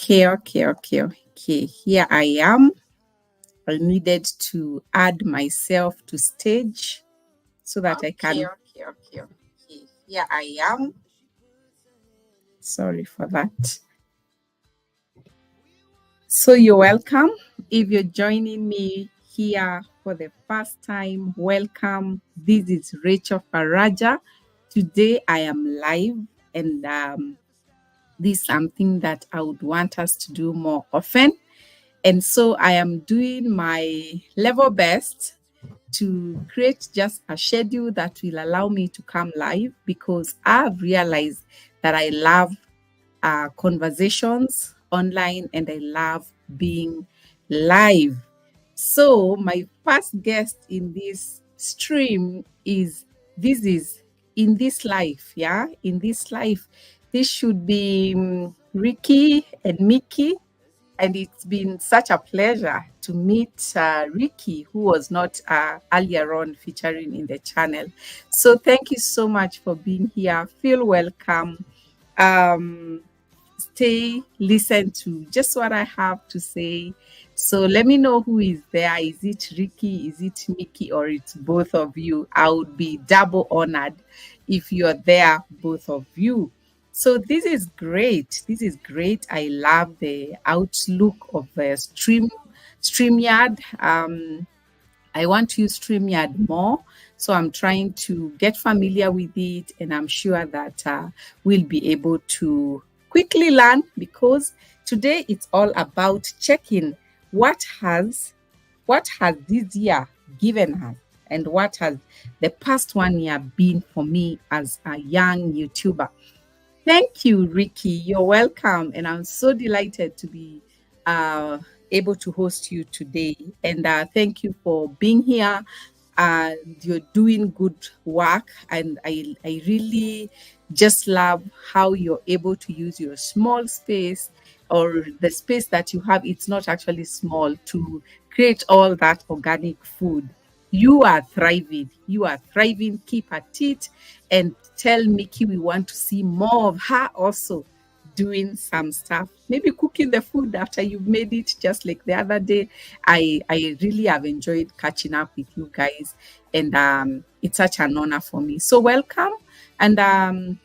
Okay. Here I am. I needed to add myself to stage so that I can. Okay. Here I am. Sorry for that. So you're welcome. If you're joining me here for the first time, welcome. This is Rachel Faraja. Today I am live, and this is something that I would want us to do more often. And so I am doing my level best to create just a schedule that will allow me to come live, because I've realized that I love conversations online and I love being live. So my first guest in this stream is this is in this life, yeah, in this life. This should be Ricky and Mickey, and it's been such a pleasure to meet Ricky, who was not earlier on featuring in the channel. So thank you so much for being here. Feel welcome. Um, Stay, listen to just what I have to say. So let me know who is there. Is it Ricky? Is it Mickey? Or it's both of you? I would be double honored if you're there, both of you. So this is great. This is great. I love the outlook of the StreamYard. I want to use StreamYard more. So I'm trying to get familiar with it, and I'm sure that we'll be able to quickly learn, because today it's all about checking what has this year given us, and what has the past 1 year been for me as a young YouTuber. Thank you, Ricky. You're welcome. And I'm so delighted to be able to host you today. And thank you for being here. You're doing good work. And I really just love how you're able to use your small space, or the space that you have. It's not actually small, to create all that organic food. You are thriving. You are thriving. Keep at it, and tell Mickey we want to see more of her also doing some stuff. Maybe cooking the food after you've made it, just like the other day. I really have enjoyed catching up with you guys, and it's such an honor for me. So welcome, and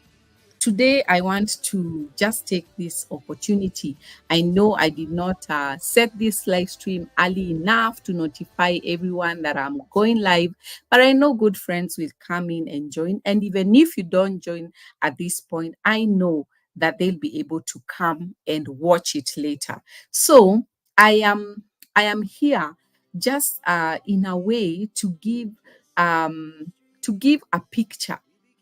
today I want to just take this opportunity. I know I did not set this live stream early enough to notify everyone that I'm going live, but I know good friends will come in and join. And even if you don't join at this point, I know that they'll be able to come and watch it later. So I am here just in a way to give a picture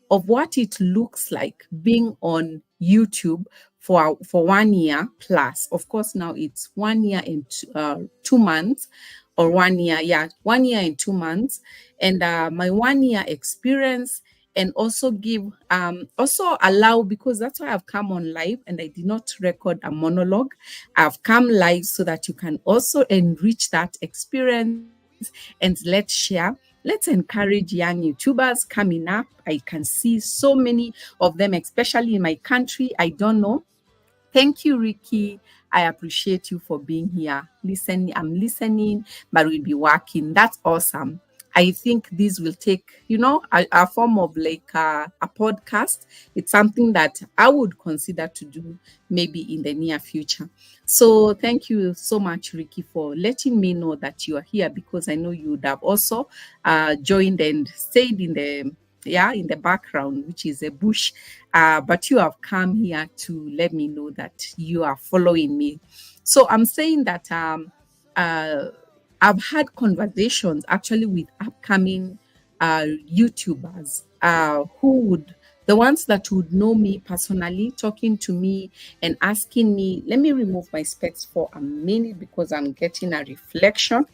of what it looks like being on YouTube for 1 year plus. Of course, now it's 1 year and 2 months, or 1 year, 1 year and 2 months, and my 1 year experience, and also also allow, because that's why I've come on live and I did not record a monologue. I've come live so that you can also enrich that experience, and let's share. Let's encourage young YouTubers coming up. I can see so many of them, especially in my country. I don't know. Thank you, Ricky. I appreciate you for being here. I'm listening, but we'll be working. That's awesome. I think this will take, a form of like a podcast. It's something that I would consider to do maybe in the near future. So thank you so much, Ricky, for letting me know that you are here, because I know you would have also joined and stayed in the background, which is a bush. But you have come here to let me know that you are following me. So I'm saying that I've had conversations actually with upcoming YouTubers the ones that would know me personally, talking to me and asking me. Let me remove my specs for a minute, because I'm getting a reflection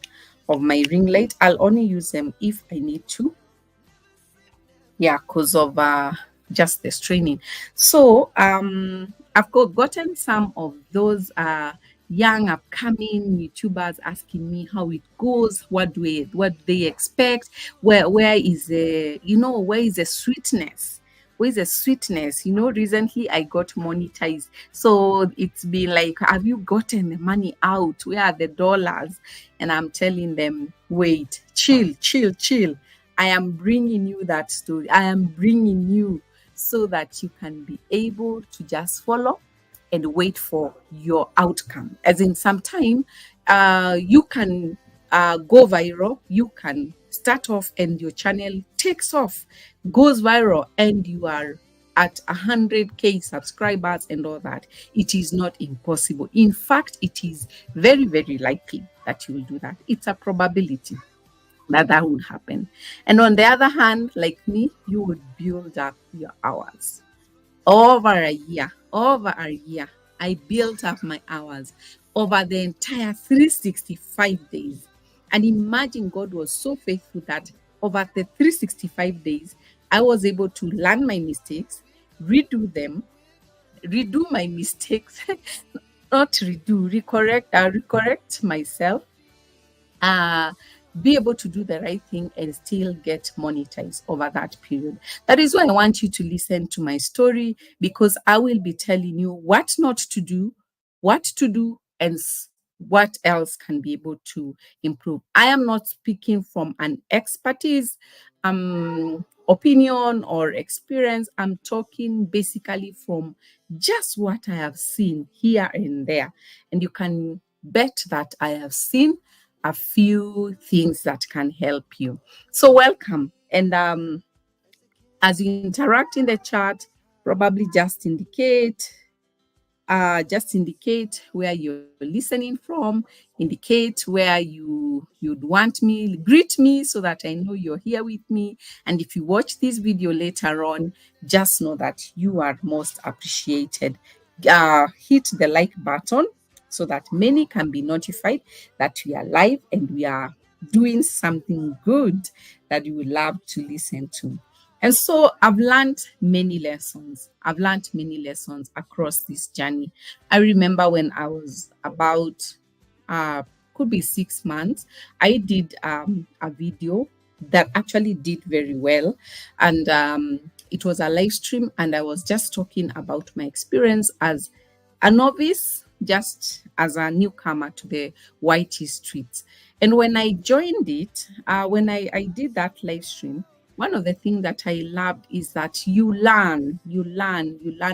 of my ring light. I'll only use them if I need to. Yeah, because of just the straining. So I've gotten some of those young upcoming YouTubers asking me how it goes, what do they expect, where is the sweetness where's the sweetness? Recently I got monetized. So it's been like, have you gotten the money out? Where are the dollars? And I'm telling them, wait, chill, chill, chill. I am bringing you that story. I am bringing you so that you can be able to just follow and wait for your outcome. As in, sometime you can go viral, you can start off and your channel takes off, goes viral, and you are at 100K subscribers and all that. It is not impossible. In fact, it is very, very likely that you will do that. It's a probability that that would happen. And on the other hand, like me, you would build up your hours over a year. I built up my hours over the entire 365 days. And imagine, God was so faithful that over the 365 days, I was able to learn my mistakes, redo them, redo my mistakes, not redo, recorrect myself, uh, be able to do the right thing and still get monetized over that period. That is why I want you to listen to my story, because I will be telling you what not to do, what to do, and what else can be able to improve. I am not speaking from an expertise opinion or experience. I'm talking basically from just what I have seen here and there. And you can bet that I have seen a few things that can help you. So welcome. And as you interact in the chat, probably just indicate where you're listening from, indicate where you'd want me, greet me so that I know you're here with me. And if you watch this video later on, just know that you are most appreciated. Hit the like button so that many can be notified that we are live and we are doing something good that you would love to listen to. And so I've learned many lessons. I've learned many lessons across this journey. I remember when I was about, could be 6 months, I did a video that actually did very well. And it was a live stream, and I was just talking about my experience as a novice, just as a newcomer to the YT streets. And when I joined it, when I did that live stream, one of the things that I loved is that you learn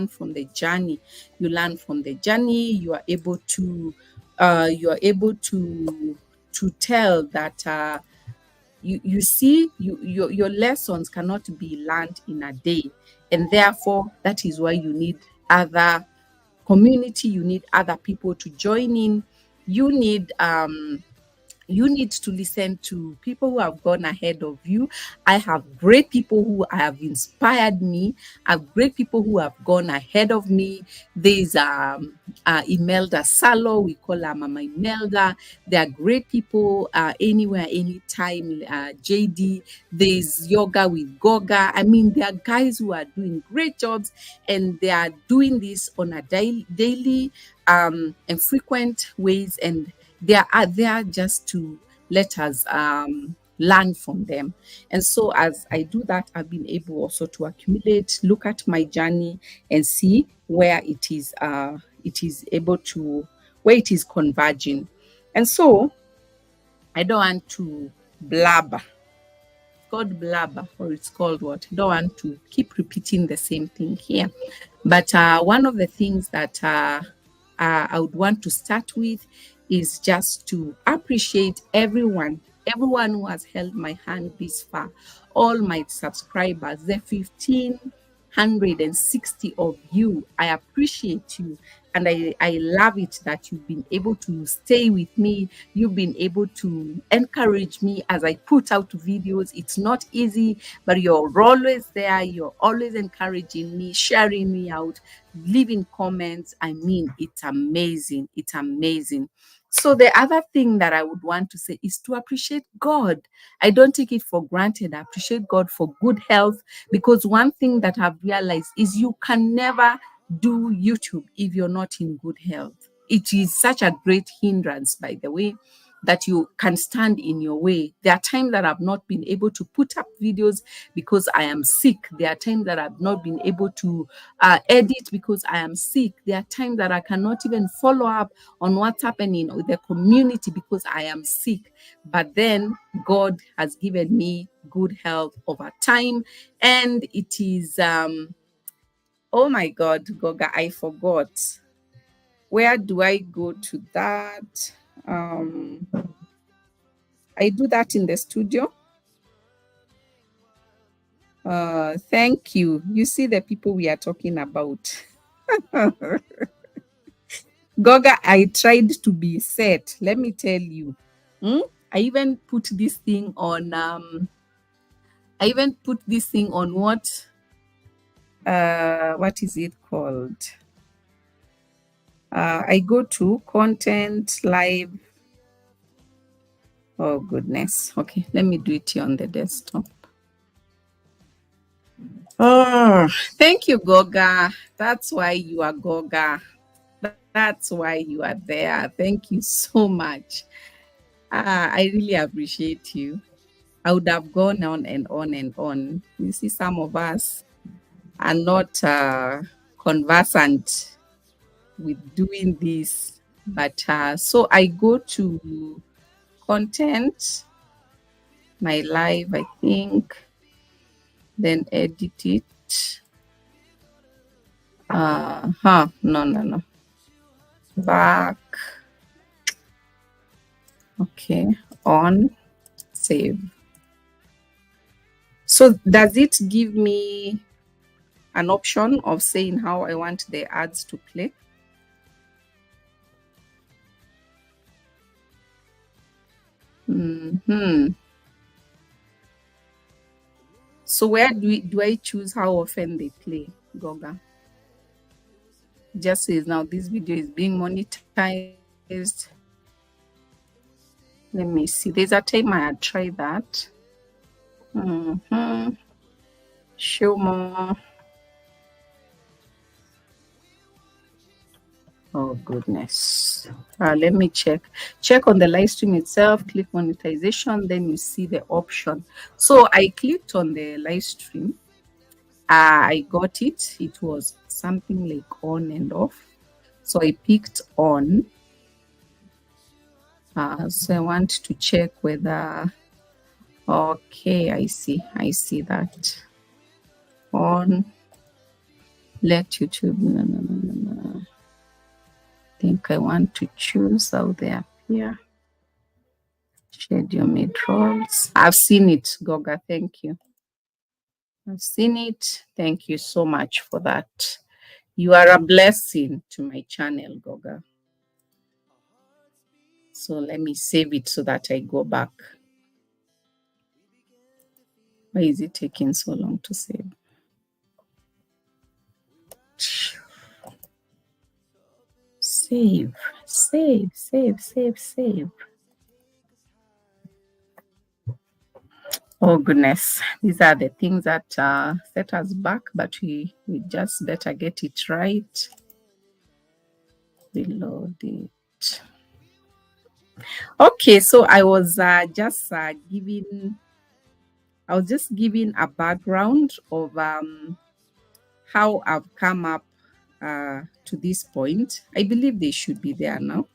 from the journey. You learn from the journey. You are able to tell that you see your lessons cannot be learned in a day, and therefore that is why you need other community. You need other people to join in. You need to listen to people who have gone ahead of you. I have great people who have inspired me. I have great people who have gone ahead of me. There's Imelda Salo. We call her Mama Imelda. There are great people anywhere, anytime. JD. There's Yoga with Goga. I mean, there are guys who are doing great jobs, and they are doing this on a daily and frequent ways, and they are there just to let us learn from them. And so as I do that, I've been able also to accumulate, look at my journey, and see where it is able to, where it is converging. And so I don't want to blabber. It's called blabber, or it's called what? I don't want to keep repeating the same thing here. But one of the things that I would want to start with is just to appreciate everyone who has held my hand this far, all my subscribers, the 1,560 of you. I appreciate you, and I love it that you've been able to stay with me. You've been able to encourage me as I put out videos. It's not easy, but you're always there. You're always encouraging me, sharing me out, leaving comments. I mean, it's amazing. It's amazing. So the other thing that I would want to say is to appreciate God. I don't take it for granted. I appreciate God for good health, because one thing that I've realized is you can never do YouTube if you're not in good health. It is such a great hindrance, by the way. that you can stand in your way. There are times that I've not been able to put up videos because I am sick. There are times that I've not been able to edit because I am sick. There are times that I cannot even follow up on what's happening with the community because I am sick. But then God has given me good health over time. And it is, oh my God, Goga, I forgot. Where do I go to that? Um, I do that in the studio. Thank you. You see the people we are talking about. Goga, I tried to be set. Let me tell you. Hmm? I even put this thing on what is it called? I go to content live. Oh goodness. Okay, let me do it here on the desktop. Oh, thank you, Goga. That's why you are Goga. That's why you are there. Thank you so much. I really appreciate you. I would have gone on and on and on. You see, some of us are not conversant with doing this, but so I go to content, my live, I think, then edit it. No, no, no. Back. Okay, on, save. So does it give me an option of saying how I want the ads to play? So where do I choose how often they play, Goga? Just says now this video is being monetized. Let me see. There's a time I had tried that. Show more. Oh goodness. Let me check. Check on the live stream itself, click monetization, then you see the option. So I clicked on the live stream. I got it. It was something like on and off. So I picked on. So I want to check whether, okay, I see that. On, let YouTube, no. I think I want to choose how they appear. Schedule mid-rolls. I've seen it, Goga, thank you. I've seen it. Thank you so much for that. You are a blessing to my channel, Goga. So let me save it so that I go back. Why is it taking so long to save? Save. Oh goodness, these are the things that set us back, but we just better get it right. Reload it. Okay, so I was just giving a background of how I've come up to this point. I believe they should be there now.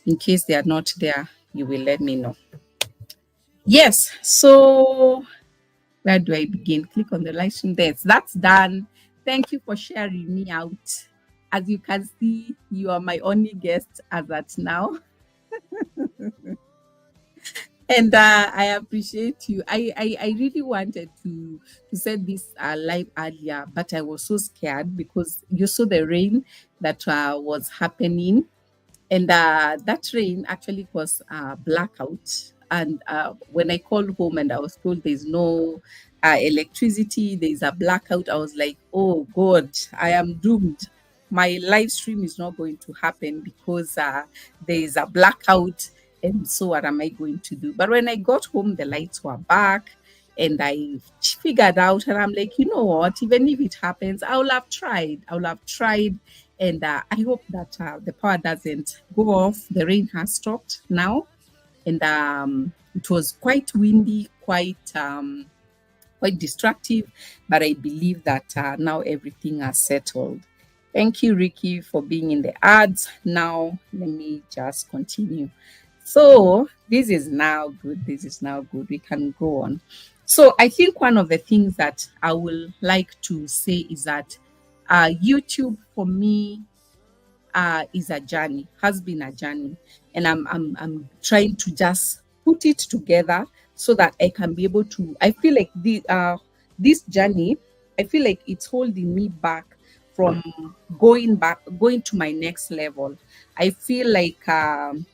In case they are not there, you will let me know. Yes, so where do I begin? Click on the live stream there. That's done. Thank you for sharing me out. As you can see, you are my only guest as at now. And I appreciate you. I really wanted to set this live earlier, but I was so scared because you saw the rain that was happening. And that rain actually caused blackout. And when I called home and I was told there's no electricity, there's a blackout, I was like, oh God, I am doomed. My live stream is not going to happen because there is a blackout. And so what am I going to do? But when I got home, the lights were back. And I figured out, and I'm like, you know what? Even if it happens, I will have tried. And I hope that the power doesn't go off. The rain has stopped now, and it was quite windy, quite destructive, but I believe that now everything has settled. Thank you, Ricky, for being in the ads. Now, let me just continue. So, this is now good. This is now good. We can go on. So, I think one of the things that I will like to say is that YouTube for me is a journey, has been a journey, and I'm trying to just put it together so that I can be able to. I feel like this journey, I feel like it's holding me back from going to my next level. I feel like I've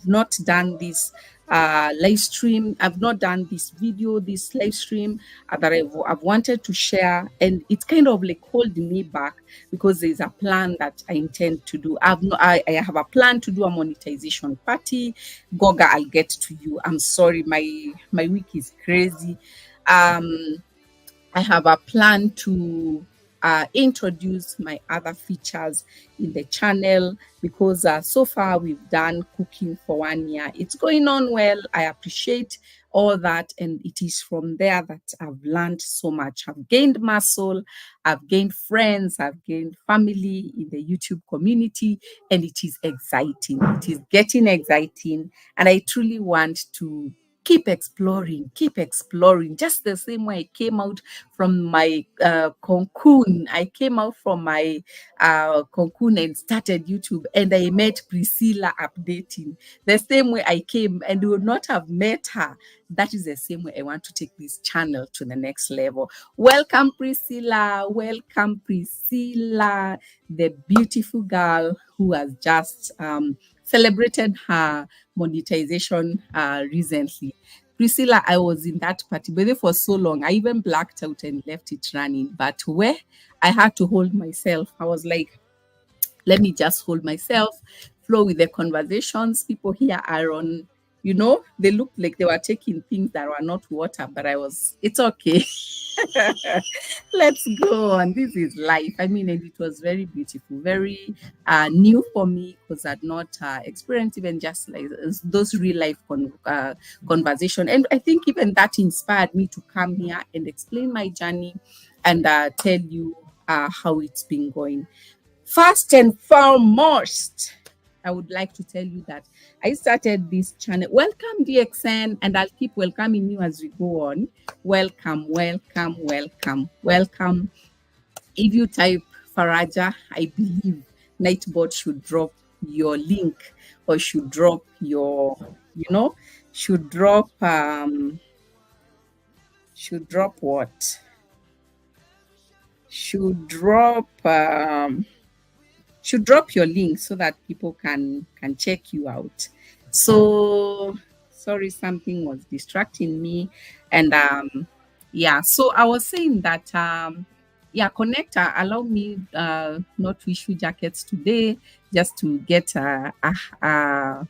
not done this live stream. I've not done this video, this live stream that I've wanted to share, and it's kind of like holding me back because there's a plan that I intend to do. I have a plan to do a monetization party. Goga, I'll get to you. I'm sorry, my week is crazy. Um, I have a plan to introduce my other features in the channel because so far we've done cooking for 1 year. It's going on well. I appreciate all that, and it is from there that I've learned so much. I've gained muscle, I've gained friends, I've gained family in the YouTube community, and it is exciting. It is getting exciting, and I truly want to keep exploring, just the same way I came out from my cocoon. I came out from my cocoon and started YouTube, and I met Priscilla updating. The same way I came and would not have met her. That is the same way I want to take this channel to the next level. Welcome, Priscilla. Welcome, Priscilla, the beautiful girl who has just celebrated her monetization recently. Priscilla, I was in that party, but for so long, I even blacked out and left it running. But where I had to hold myself, I was like, let me just hold myself, flow with the conversations. People here are on, they looked like they were taking things that were not water, but it's okay. Let's go on. This is life. I mean, and it was very beautiful, very new for me because I'd not experienced even just like those real life conversation. And I think even that inspired me to come here and explain my journey and tell you how it's been going. First and foremost, I would like to tell you that I started this channel. Welcome, DXN, and I'll keep welcoming you as we go on. Welcome, welcome, welcome, welcome. If you type Faraja, I believe Nightbot should drop your link or should drop your, should drop what? Should drop your link so that people can check you out. So sorry, something was distracting me, and so I was saying that connector, allow me not to issue jackets today, just to get how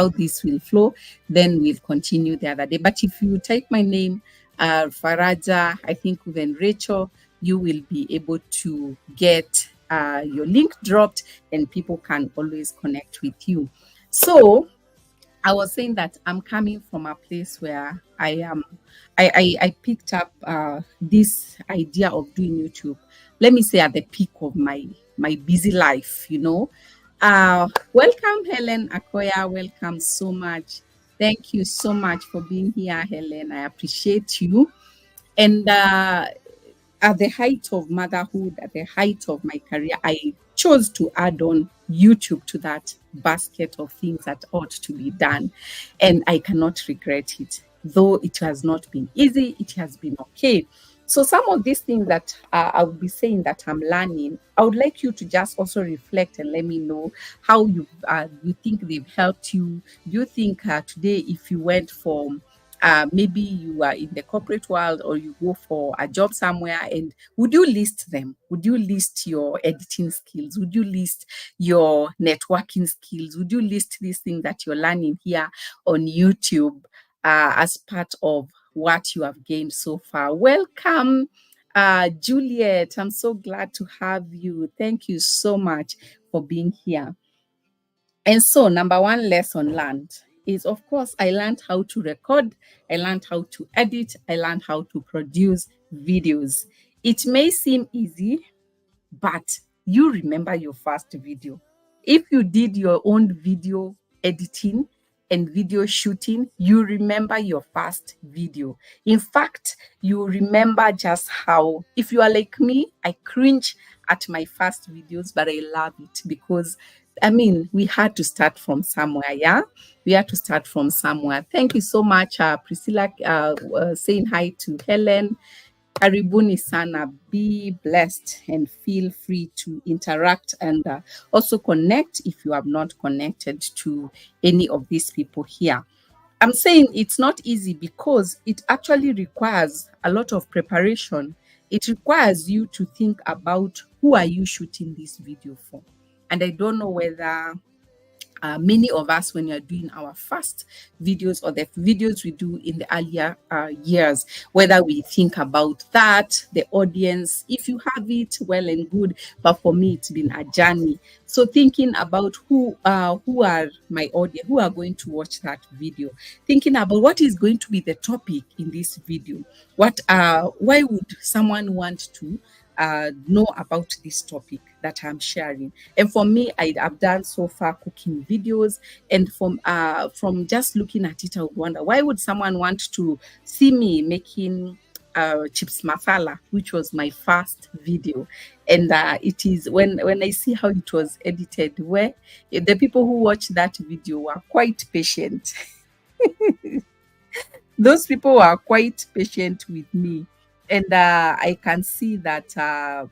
this will flow. Then we'll continue the other day. But if you type my name, Faraja, I think even Rachel, you will be able to get your link dropped, and people can always connect with you. So I was saying that I'm coming from a place where I picked up this idea of doing YouTube. Let me say at the peak of my busy life, Welcome, Helen Akoya. Welcome so much. Thank you so much for being here, Helen. I appreciate you. And at the height of motherhood, at the height of my career, I chose to add on YouTube to that basket of things that ought to be done. And I cannot regret it. Though it has not been easy, it has been okay. So some of these things that I would be saying that I'm learning, I would like you to just also reflect and let me know how you think they've helped you. Do you think today, if you went for maybe you are in the corporate world or you go for a job somewhere, and would you list them? Would you list your editing skills? Would you list your networking skills? Would you list these things that you're learning here on YouTube as part of what you have gained so far? Welcome, Juliet, I'm so glad to have you. Thank you so much for being here. And so, number one lesson learned is, of course, I learned how to record, I learned how to edit, I learned how to produce videos. It may seem easy, but you remember your first video. If you did your own video editing and video shooting, you remember your first video. In fact, you remember just how, if you are like me, I cringe at my first videos, but I love it because I mean, we had to start from somewhere, yeah? We had to start from somewhere. Thank you so much, Priscilla, saying hi to Helen. Karibuni sana. Be blessed and feel free to interact and also connect if you have not connected to any of these people here. I'm saying it's not easy because it actually requires a lot of preparation. It requires you to think about who are you shooting this video for. And I don't know whether many of us, when you're doing our first videos or the videos we do in the earlier years, whether we think about that, the audience, if you have it, well and good. But for me, it's been a journey. So thinking about who are my audience, who are going to watch that video, thinking about what is going to be the topic in this video, why would someone want to know about this topic that I'm sharing. And for me, I've done so far cooking videos, and from just looking at it, I would wonder why would someone want to see me making chips masala, which was my first video. And it is when I see how it was edited, where the people who watched that video were quite patient. Those people were quite patient with me, and I can see that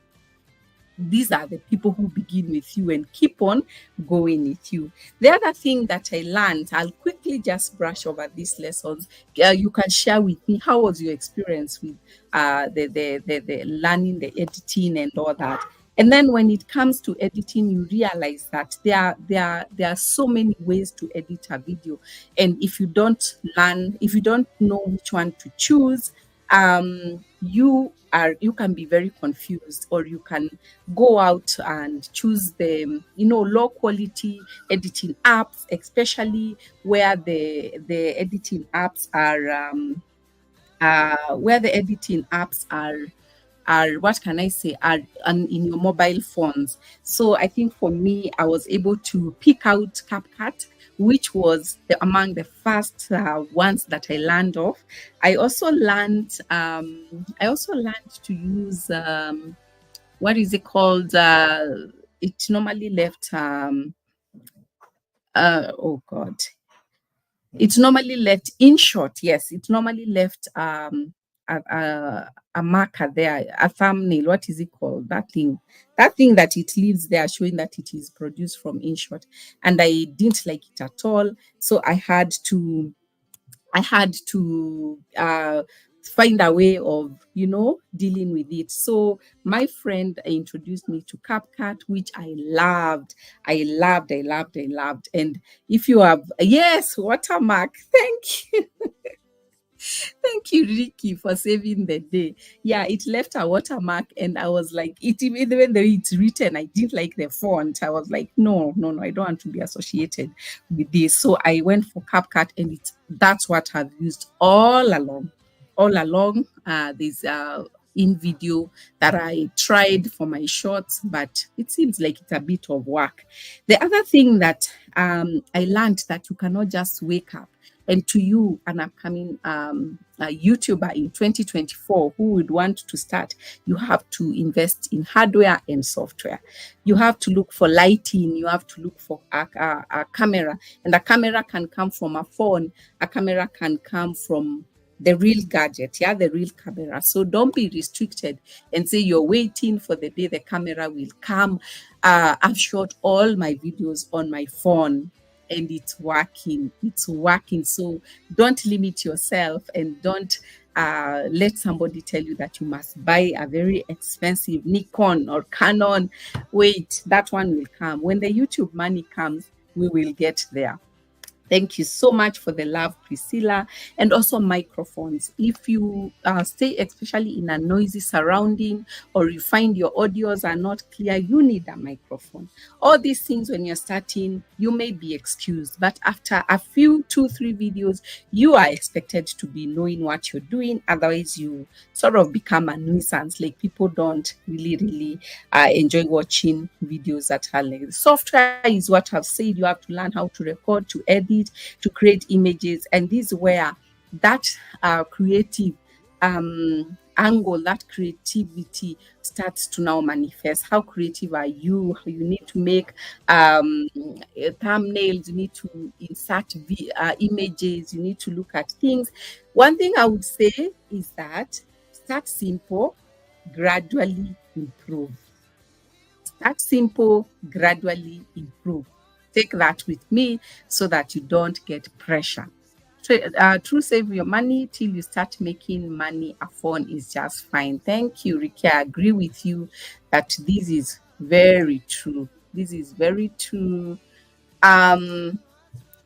these are the people who begin with you and keep on going with you. The other thing that I learned, I'll quickly just brush over these lessons. You can share with me, how was your experience with the learning, the editing and all that. And then when it comes to editing, you realize that there are so many ways to edit a video. And if you don't learn, if you don't know which one to choose, you can be very confused, or you can go out and choose the low quality editing apps, especially where the editing apps are what can I say, are in your mobile phones. So I think for me, I was able to pick out CapCut, which was among the first ones that I learned of. I also learned to use what is it called? It normally left oh God. It's normally left in short. Yes, it normally left a marker there, a thumbnail. What is it called? That thing that it leaves there showing that it is produced from InShot. And I didn't like it at all. So I had to find a way of, dealing with it. So my friend introduced me to CapCut, which I loved. I loved, I loved, I loved. And if you have, yes, watermark, thank you. Thank you, Ricky, for saving the day. Yeah, it left a watermark, and I was like, even though it's written, I didn't like the font. I was like, no, no, no, I don't want to be associated with this. So I went for CapCut, and that's what I've used all along. All along, there's in video that I tried for my shorts, but it seems like it's a bit of work. The other thing that I learned, that you cannot just wake up, and to you, an upcoming YouTuber in 2024 who would want to start, you have to invest in hardware and software. You have to look for lighting. You have to look for a camera, and a camera can come from a phone. A camera can come from the real gadget, the real camera. So don't be restricted and say you're waiting for the day the camera will come. I've shot all my videos on my phone, and it's working. It's working. So don't limit yourself, and don't let somebody tell you that you must buy a very expensive Nikon or Canon. Wait, that one will come. When the YouTube money comes, we will get there. Thank you so much for the love, Priscilla. And also microphones. If you stay especially in a noisy surrounding, or you find your audios are not clear, you need a microphone. All these things, when you're starting, you may be excused. But after a few, 2, 3 videos, you are expected to be knowing what you're doing. Otherwise, you sort of become a nuisance. Like, people don't really enjoy watching videos that are like, software is what I've said. You have to learn how to record, to edit, to create images. And this is where that creative angle, that creativity starts to now manifest. How creative are you? You need to make thumbnails, you need to insert images, you need to look at things. One thing I would say is that start simple, gradually improve. Start simple, gradually improve. Take that with me so that you don't get pressure. True save your money till you start making money. A phone is just fine. Thank you, Ricky. I agree with you that this is very true. This is very true. Um,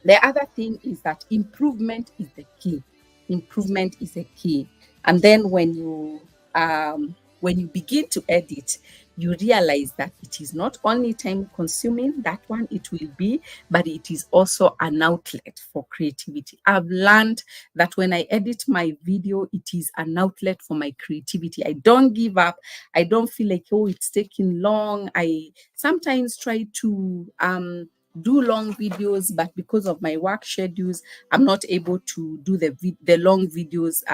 the other thing is that improvement is the key. Improvement is a key. And then when you begin to edit, you realize that it is not only time consuming, that one it will be, but it is also an outlet for creativity. I've learned that when I edit my video, it is an outlet for my creativity. I don't give up. I don't feel like, oh, it's taking long. I sometimes try to do long videos, but because of my work schedules, I'm not able to do the long videos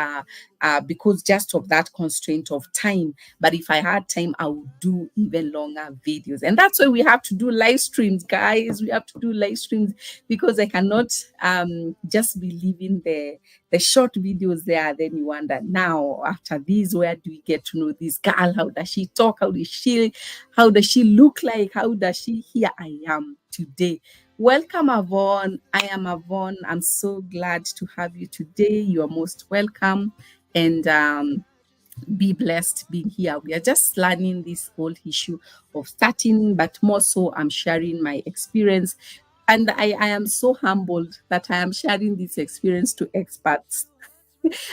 because just of that constraint of time. But if I had time, I would do even longer videos. And that's why we have to do live streams, guys. We have to do live streams because I cannot just be leaving the short videos there. Then you wonder, now after this, where do we get to know this girl? How does she talk? How does she look like? How does she here I am today? Welcome, Avon. I am Avon. I'm so glad to have you today. You are most welcome. And be blessed being here. We are just learning this whole issue of starting, but more so, I'm sharing my experience. And I am so humbled that I am sharing this experience to experts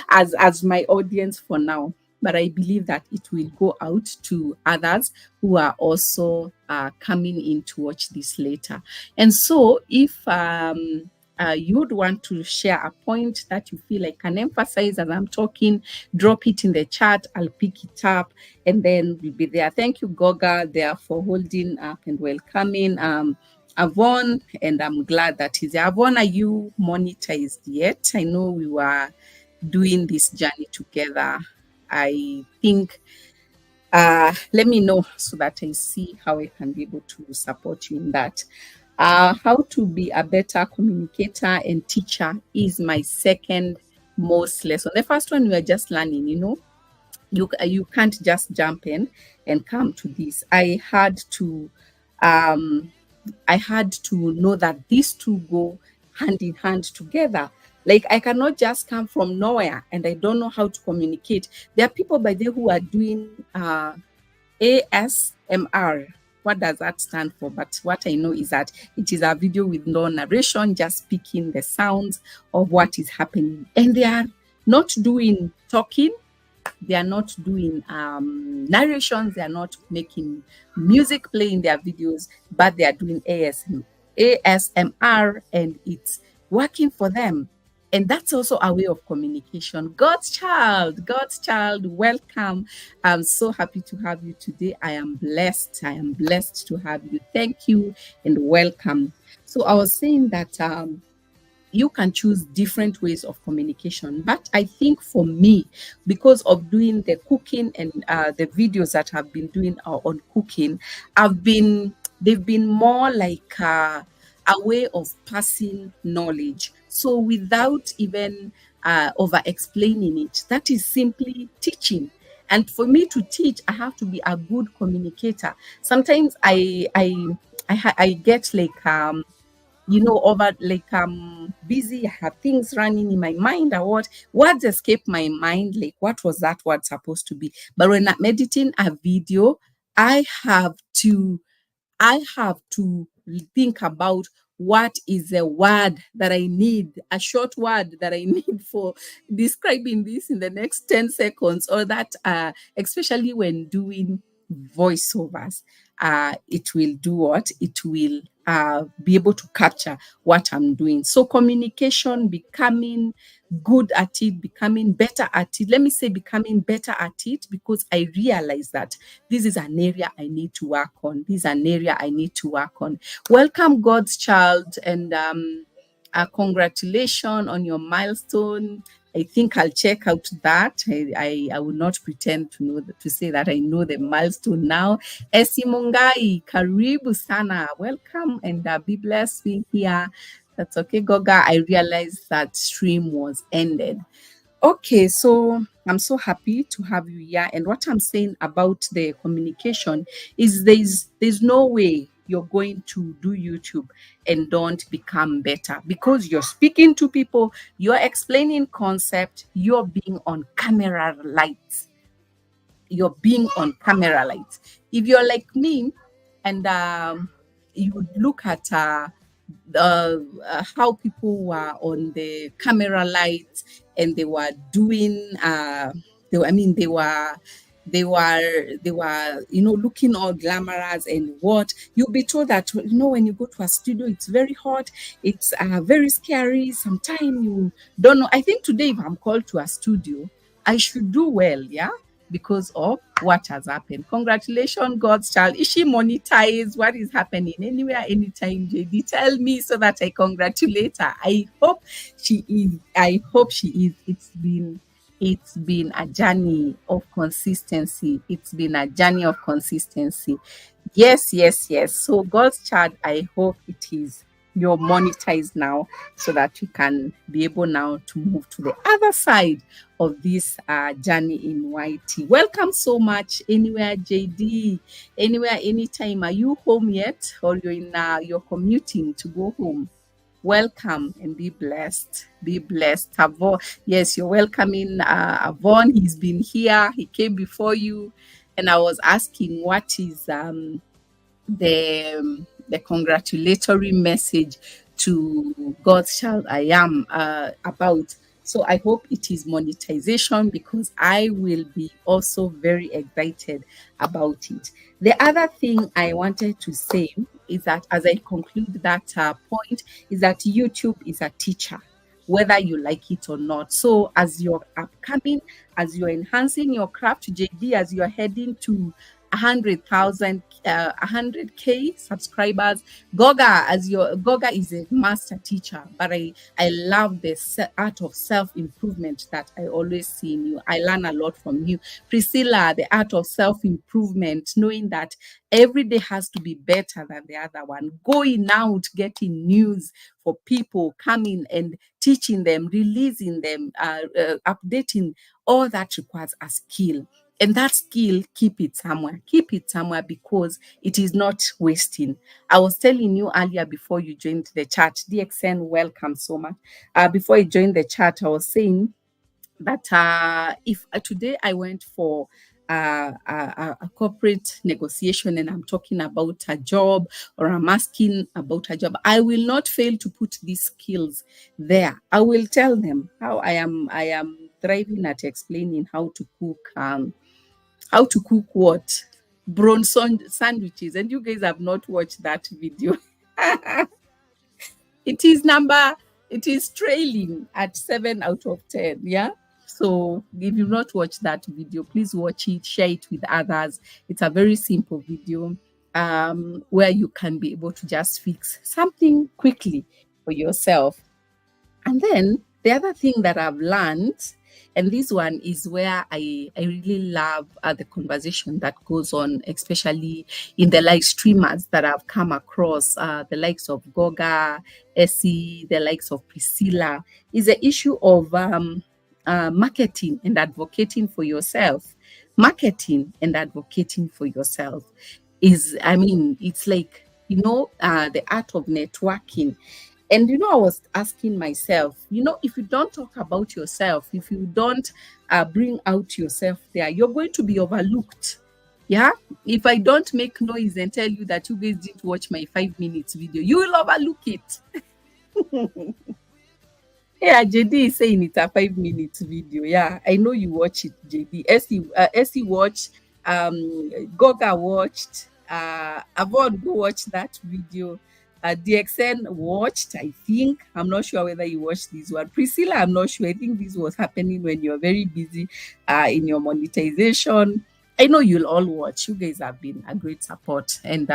as my audience for now. But I believe that it will go out to others who are also coming in to watch this later. And so, if you would want to share a point that you feel like can emphasize as I'm talking, drop it in the chat. I'll pick it up and then we'll be there. Thank you, Goga, there for holding up and welcoming Avon. And I'm glad that he's there. Avon, are you monetized yet? I know we were doing this journey together. I think let me know so that I see how I can be able to support you in that. How to be a better communicator and teacher is my second most lesson. The first one we are just learning, you can't just jump in and come to this. I had to know that these two go hand in hand together. Like, I cannot just come from nowhere and I don't know how to communicate. There are people by there who are doing ASMR. What does that stand for? But what I know is that it is a video with no narration, just speaking the sounds of what is happening. And they are not doing talking, they are not doing narrations, they are not making music play in their videos, but they are doing ASMR, and it's working for them. And that's also a way of communication. God's child, welcome. I'm so happy to have you today. I am blessed to have you. Thank you and welcome. So I was saying that you can choose different ways of communication. But I think for me, because of doing the cooking and the videos that I've been doing on cooking, they've been more like a way of passing knowledge. So without even over explaining it, that is simply teaching. And for me to teach, I have to be a good communicator. Sometimes I get like over like busy, I have things running in my mind, or what words escape my mind, like what was that word supposed to be. But when I'm editing a video, I have to think about what is a word that I need, a short word that I need for describing this in the next 10 seconds, or that, especially when doing voiceovers, it will do what? It will be able to capture what I'm doing. So communication, becoming good at it, becoming better at it. Let me say becoming better at it, because I realize that this is an area I need to work on. This is an area I need to work on. Welcome, God's child, and congratulations on your milestone. I think I'll check out that. I will not pretend to know to say that I know the milestone now. Esi Mungai, karibu sana. Welcome, and be blessed being here. That's okay, Goga. I realized that stream was ended. Okay, so I'm so happy to have you here. And what I'm saying about the communication is there's no way you're going to do YouTube and don't become better, because you're speaking to people, you're explaining concept, you're being on camera lights. You're being on camera lights. If you're like me, and you would look at how people were on the camera lights, and they were doing they were looking all glamorous, and what you'll be told that when you go to a studio, it's very hot, it's very scary, sometimes you don't know. I think today, if I'm called to a studio, I should do well, yeah, because of what has happened. Congratulations, God's child. Is she monetized? What is happening? Anywhere, anytime, JD, tell me so that I congratulate her. I hope she is. I hope she is. It's been a journey of consistency. It's been a journey of consistency. Yes, yes, yes. So God's child, I hope it is. You're monetized now, so that you can be able now to move to the other side of this journey in YT. Welcome so much. Anywhere, JD, anywhere, anytime. Are you home yet, or you're commuting to go home? Welcome and be blessed. Be blessed. Avon, yes, you're welcoming Avon. He's been here. He came before you, and I was asking what is the congratulatory message to God's child I am about. So I hope it is monetization, because I will be also very excited about it. The other thing I wanted to say is that, as I conclude that point, is that YouTube is a teacher, whether you like it or not. So as you're upcoming, as you're enhancing your craft, JD, as you're heading to 100,000, 100K subscribers. Goga is a master teacher, but I love the art of self-improvement that I always see in you. I learn a lot from you. Priscilla, the art of self-improvement, knowing that every day has to be better than the other one. Going out, getting news for people, coming and teaching them, releasing them, updating, all that requires a skill. And that skill, keep it somewhere, because it is not wasting. I was telling you earlier before you joined the chat, DXN, welcome so much. Before you joined the chat, I was saying that if today I went for a corporate negotiation, and I'm talking about a job, or I'm asking about a job, I will not fail to put these skills there. I will tell them how I am thriving at explaining how to cook what? Bronson sandwiches. And you guys have not watched that video. It is trailing at 7 out of 10. Yeah. So if you've not watched that video, please watch it, share it with others. It's a very simple video where you can be able to just fix something quickly for yourself. And then the other thing that I've learned, and this one is where I really love the conversation that goes on, especially in the live streamers that I've come across, the likes of Goga, Essie, the likes of Priscilla, is the issue of marketing and advocating for yourself. Marketing and advocating for yourself it's like, the art of networking. And I was asking myself, if you don't talk about yourself, if you don't bring out yourself there, you're going to be overlooked. Yeah, if I don't make noise and tell you that you guys didn't watch my 5 minutes video, you will overlook it. Yeah, JD is saying it's a 5 minutes video. Yeah, I know you watch it, JD. SE watched, Goga watched, Avon go watch that video. DXN watched, I think. I'm not sure whether you watched this one. Priscilla, I'm not sure. I think this was happening when you're very busy in your monetization. I know you'll all watch. You guys have been a great support. And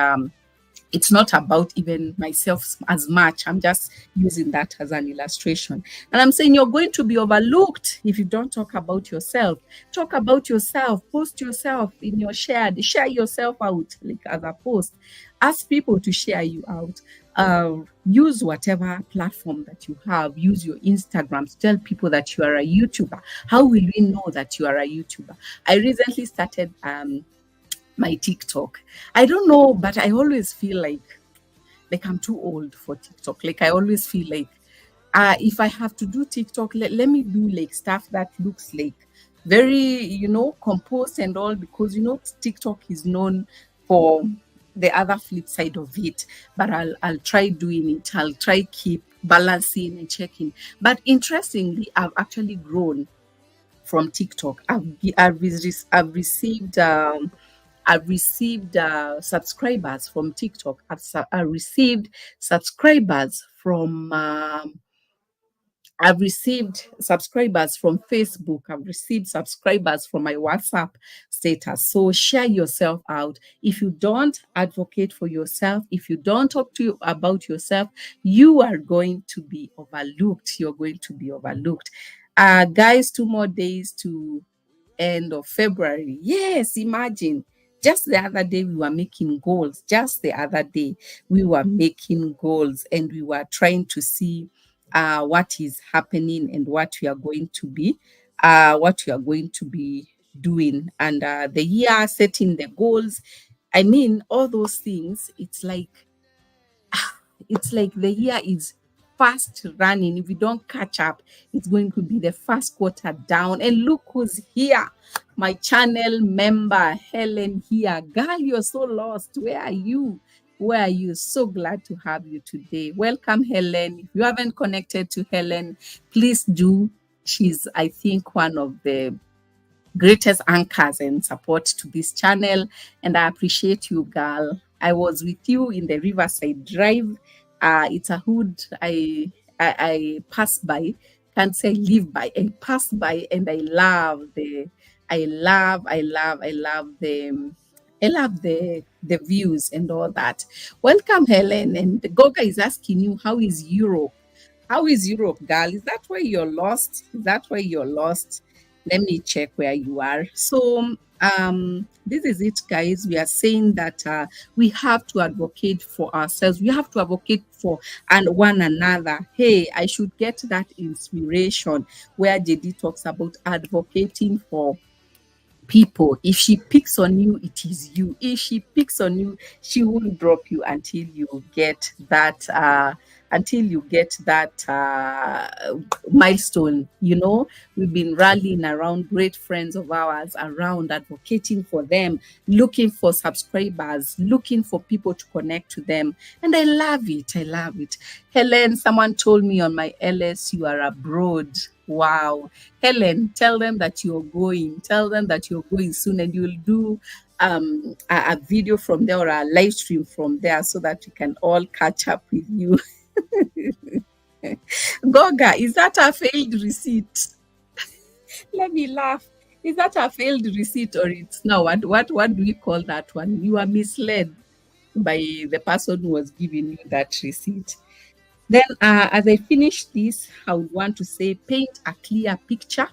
it's not about even myself as much. I'm just using that as an illustration. And I'm saying you're going to be overlooked if you don't talk about yourself. Talk about yourself, post yourself in your share yourself out like as a post. Ask people to share you out. Use whatever platform that you have. Use your Instagram to tell people that you are a YouTuber. How will we know that you are a YouTuber? I recently started my TikTok. I don't know, but I always feel like I'm too old for TikTok. Like I always feel like if I have to do TikTok, let me do like stuff that looks like very, composed and all, because TikTok is known for the other flip side of it. But I'll try doing it. I'll try keep balancing and checking. But interestingly, I've actually grown from TikTok. I've received subscribers from TikTok. I've received subscribers from. I've received subscribers from Facebook. I've received subscribers from my WhatsApp status. So share yourself out. If you don't advocate for yourself, if you don't talk to you about yourself, you are going to be overlooked. You're going to be overlooked. Guys, 2 more days to end of February. Yes, imagine. Just the other day, we were making goals. Just the other day, we were making goals and we were trying to see what is happening and what we are going to be doing. And the year setting the goals. I mean, all those things. It's like the year is fast running. If we don't catch up, it's going to be the first quarter down. And look who's here. My channel member, Helen here. Girl, you're so lost. Where are you? Where are you? So glad to have you today. Welcome, Helen. If you haven't connected to Helen, please do. She's, I think, one of the greatest anchors and support to this channel. And I appreciate you, girl. I was with you in the Riverside Drive. It's a hood I pass by. Can't say live by. I pass by and I love the views and all that. Welcome, Helen. And Goga is asking you, how is Europe? How is Europe, girl? Is that where you're lost? Is that where you're lost? Let me check where you are. So, this is it, guys. We are saying that we have to advocate for ourselves. We have to advocate for and one another. Hey, I should get that inspiration where JD talks about advocating for people. If she picks on you, it is you. If she picks on you, she won't drop you until you get that milestone. We've been rallying around great friends of ours, around advocating for them, looking for subscribers, looking for people to connect to them. And I love it. I love it. Helen, someone told me on my LS you are abroad. Wow. Helen, tell them that you're going. Tell them that you're going soon and you'll do a video from there or a live stream from there so that we can all catch up with you. Goga, is that a failed receipt? Let me laugh. Is that a failed receipt or it's no? What do we call that one? You are misled by the person who was giving you that receipt. Then, as I finish this, I would want to say paint a clear picture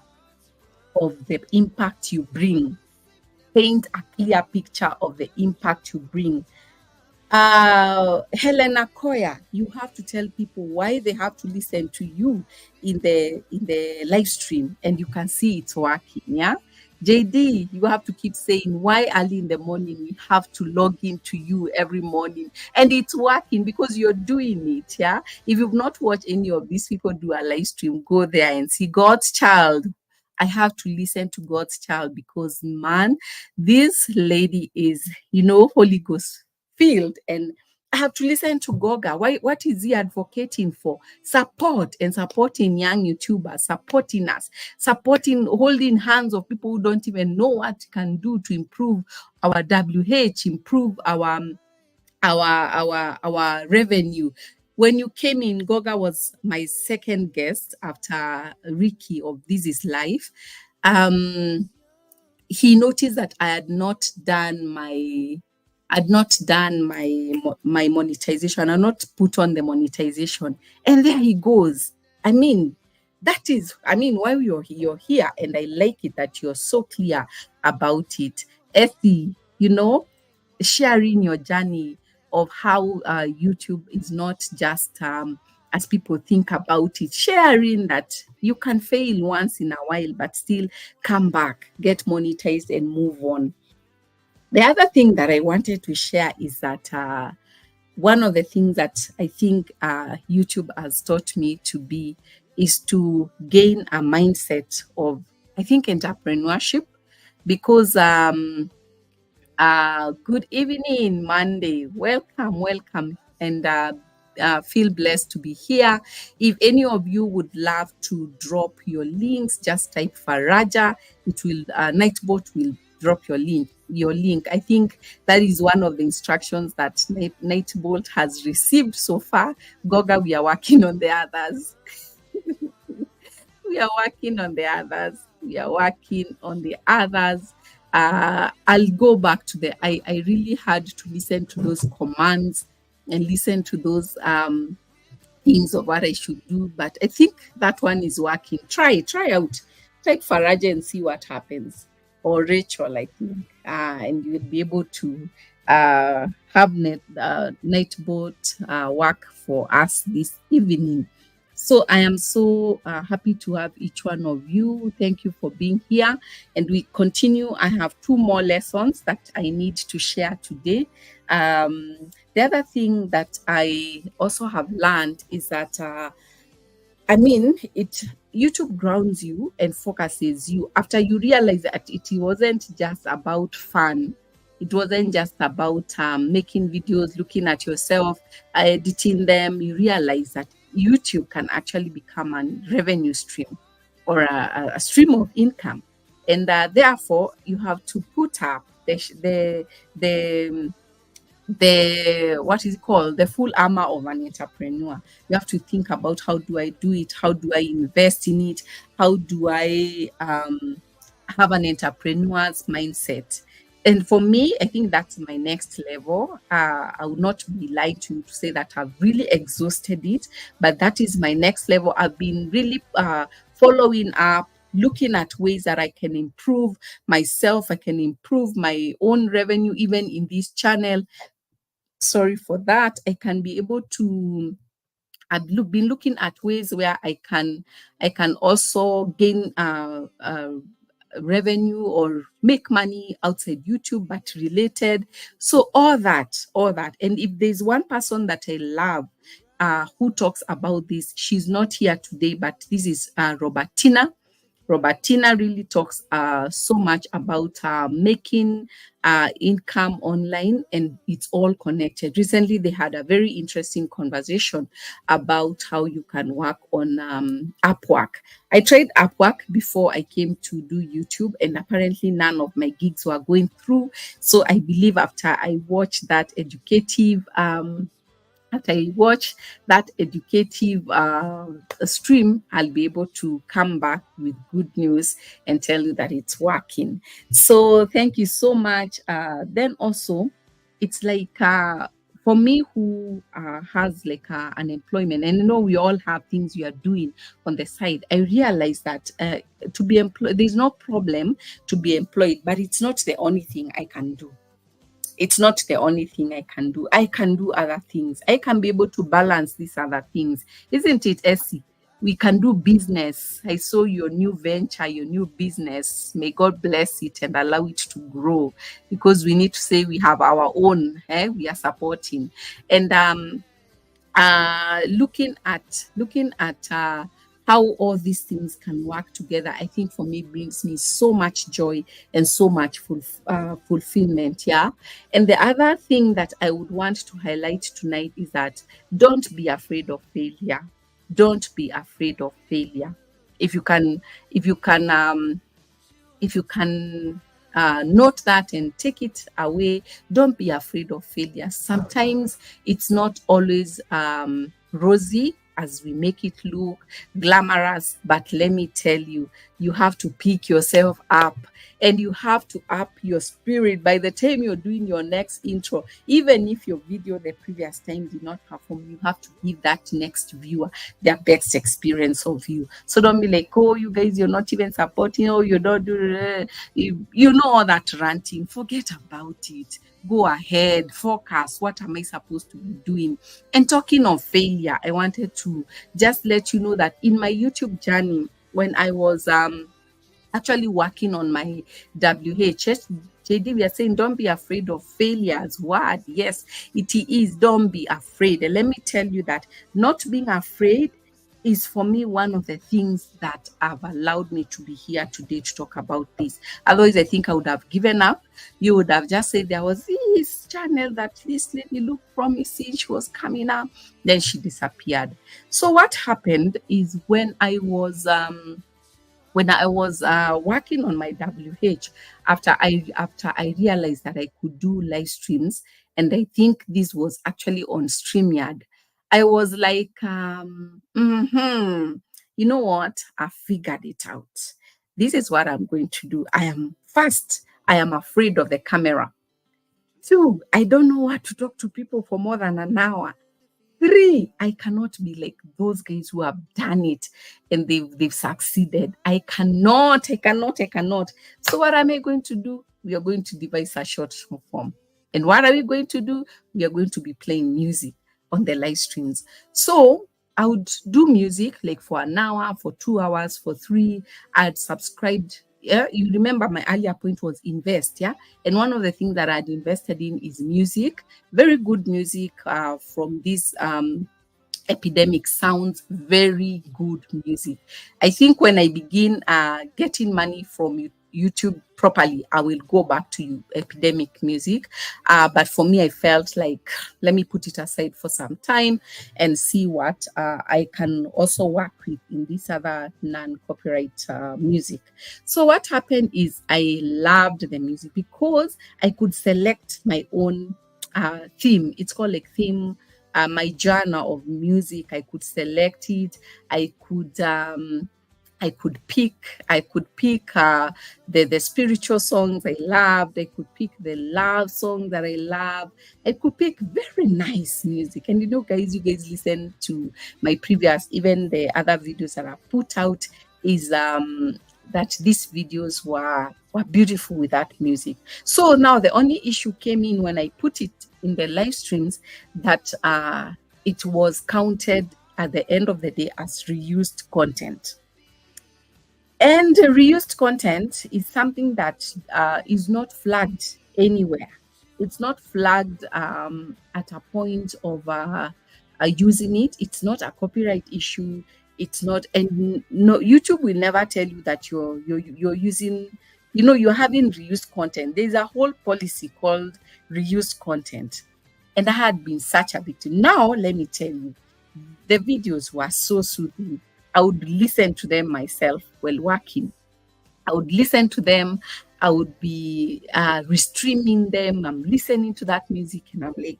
of the impact you bring. Paint a clear picture of the impact you bring. Helena Koya, you have to tell people why they have to listen to you in the live stream, and you can see it's working. Yeah. JD, you have to keep saying why early in the morning we have to log into you every morning, and it's working because you're doing it. Yeah. If you've not watched any of these people do a live stream, go there and see God's child. I have to listen to God's child because, man, this lady is, Holy Ghost filled. And I have to listen to Goga. Why? What is he advocating for? Support and supporting young YouTubers, supporting us, supporting, holding hands of people who don't even know what can do to improve our WH, improve our revenue. When you came in, Goga was my second guest after Ricky of This Is Life. He noticed that I had not done my monetization. I not put on the monetization, and there he goes. I mean, why you're here, and I like it that you're so clear about it. Effie, sharing your journey of how YouTube is not just as people think about it, sharing that you can fail once in a while, but still come back, get monetized, and move on. The other thing that I wanted to share is that one of the things that I think YouTube has taught me to be is to gain a mindset of, I think, entrepreneurship, because good evening, Monday. Welcome, and feel blessed to be here. If any of you would love to drop your links, just type Faraja. It will Nightbot will drop your link. I think that is one of the instructions that Nightbot has received so far. Goga, we are working on the others. We are working on the others. I'll go back to I really had to listen to those commands and listen to those things of what I should do. But I think that one is working. Try out. Take Faraja and see what happens. Or Rachel, I think. And you'll be able to have Nightbot work for us this evening. So I am so happy to have each one of you. Thank you for being here. And we continue. I have 2 more lessons that I need to share today. The other thing that I also have learned is that YouTube grounds you and focuses you after you realize that it wasn't just about fun. It wasn't just about making videos, looking at yourself, editing them. You realize that YouTube can actually become a revenue stream or a stream of income. And therefore, you have to put up the what is it called, the full armor of an entrepreneur. You have to think about, how do I do it? How do I invest in it? How do I have an entrepreneur's mindset? And for me, I think that's my next level. I would not be lying to you to say that I've really exhausted it, but that is my next level. I've been really following up, looking at ways that I can improve myself. I can improve my own revenue, even in this channel. Sorry for that. I can be able to. I've been looking at ways where I can also gain revenue or make money outside YouTube, but related. So all that. And if there's one person that I love who talks about this, she's not here today, but this is Robertina. Robertina really talks so much about making income online, and it's all connected. Recently, they had a very interesting conversation about how you can work on Upwork. I tried Upwork before I came to do YouTube, and apparently none of my gigs were going through. So I believe after I watched that educative stream, I'll be able to come back with good news and tell you that it's working. So thank you so much. Then also, it's like for me who has like an employment, and we all have things we are doing on the side. I realize that to be employed, there's no problem to be employed, but it's not the only thing I can do. It's not the only thing I can do. I can do other things. I can be able to balance these other things. Isn't it, Essie? We can do business. I saw your new venture, your new business. May God bless it and allow it to grow, because we need to say we have our own. We are supporting. And looking at how all these things can work together, I think for me brings me so much joy and so much fulfillment. Yeah. And the other thing that I would want to highlight tonight is that don't be afraid of failure. Don't be afraid of failure. If you can, if you can, if you can note that and take it away, don't be afraid of failure. Sometimes it's not always rosy as we make it look glamorous, but let me tell you, you have to pick yourself up and you have to up your spirit by the time you're doing your next intro. Even if your video the previous time did not perform, you have to give that next viewer their best experience of you. So don't be like, oh, you guys, you're not even supporting, oh, you don't do, you know, all that ranting. Forget about it. Go ahead, focus. What am I supposed to be doing? And talking of failure, I wanted to just let you know that in my YouTube journey, when I was actually working on my WH, JD, we are saying don't be afraid of failures. What? Yes, it is. Don't be afraid. And let me tell you that not being afraid is for me one of the things that have allowed me to be here today to talk about this. Otherwise, I think I would have given up. You would have just said there was this channel that this lady looked promising, she was coming up, then she disappeared. So what happened is when I was working on my WH, after I realized that I could do live streams, and I think this was actually on StreamYard, I was like, you know what? I figured it out. This is what I'm going to do. I am afraid of the camera. Two, I don't know how to talk to people for more than an hour. Three, I cannot be like those guys who have done it and they've succeeded. I cannot. So what am I going to do? We are going to devise a short form. And what are we going to do? We are going to be playing music on the live streams. So I would do music like for an hour, for 2 hours, for three. I'd subscribed. Yeah, you remember my earlier point was invest. Yeah. And one of the things that I'd invested in is music, very good music from this epidemic. Sounds very good music. I think when I begin getting money from YouTube properly, I will go back to epidemic music. But for me, I felt like let me put it aside for some time and see what I can also work with in this other non-copyright music. So what happened is I loved the music because I could select my own theme. It's called like theme. My genre of music, I could select it. I could pick the spiritual songs I loved. I could pick the love song that I love. I could pick very nice music. And you know, guys, you guys listen to my previous, even the other videos that I put out, is that these videos were beautiful with that music. So now the only issue came in when I put it in the live streams that it was counted at the end of the day as reused content. And reused content is something that is not flagged anywhere. It's not flagged at a point of using it. It's not a copyright issue. It's not, and no, YouTube will never tell you that you're using, you know, you're having reused content. There's a whole policy called reused content, and that had been such a big deal. Now, let me tell you, the videos were so soothing. I would listen to them myself while working. I would listen to them. I would be restreaming them. I'm listening to that music and I'm like,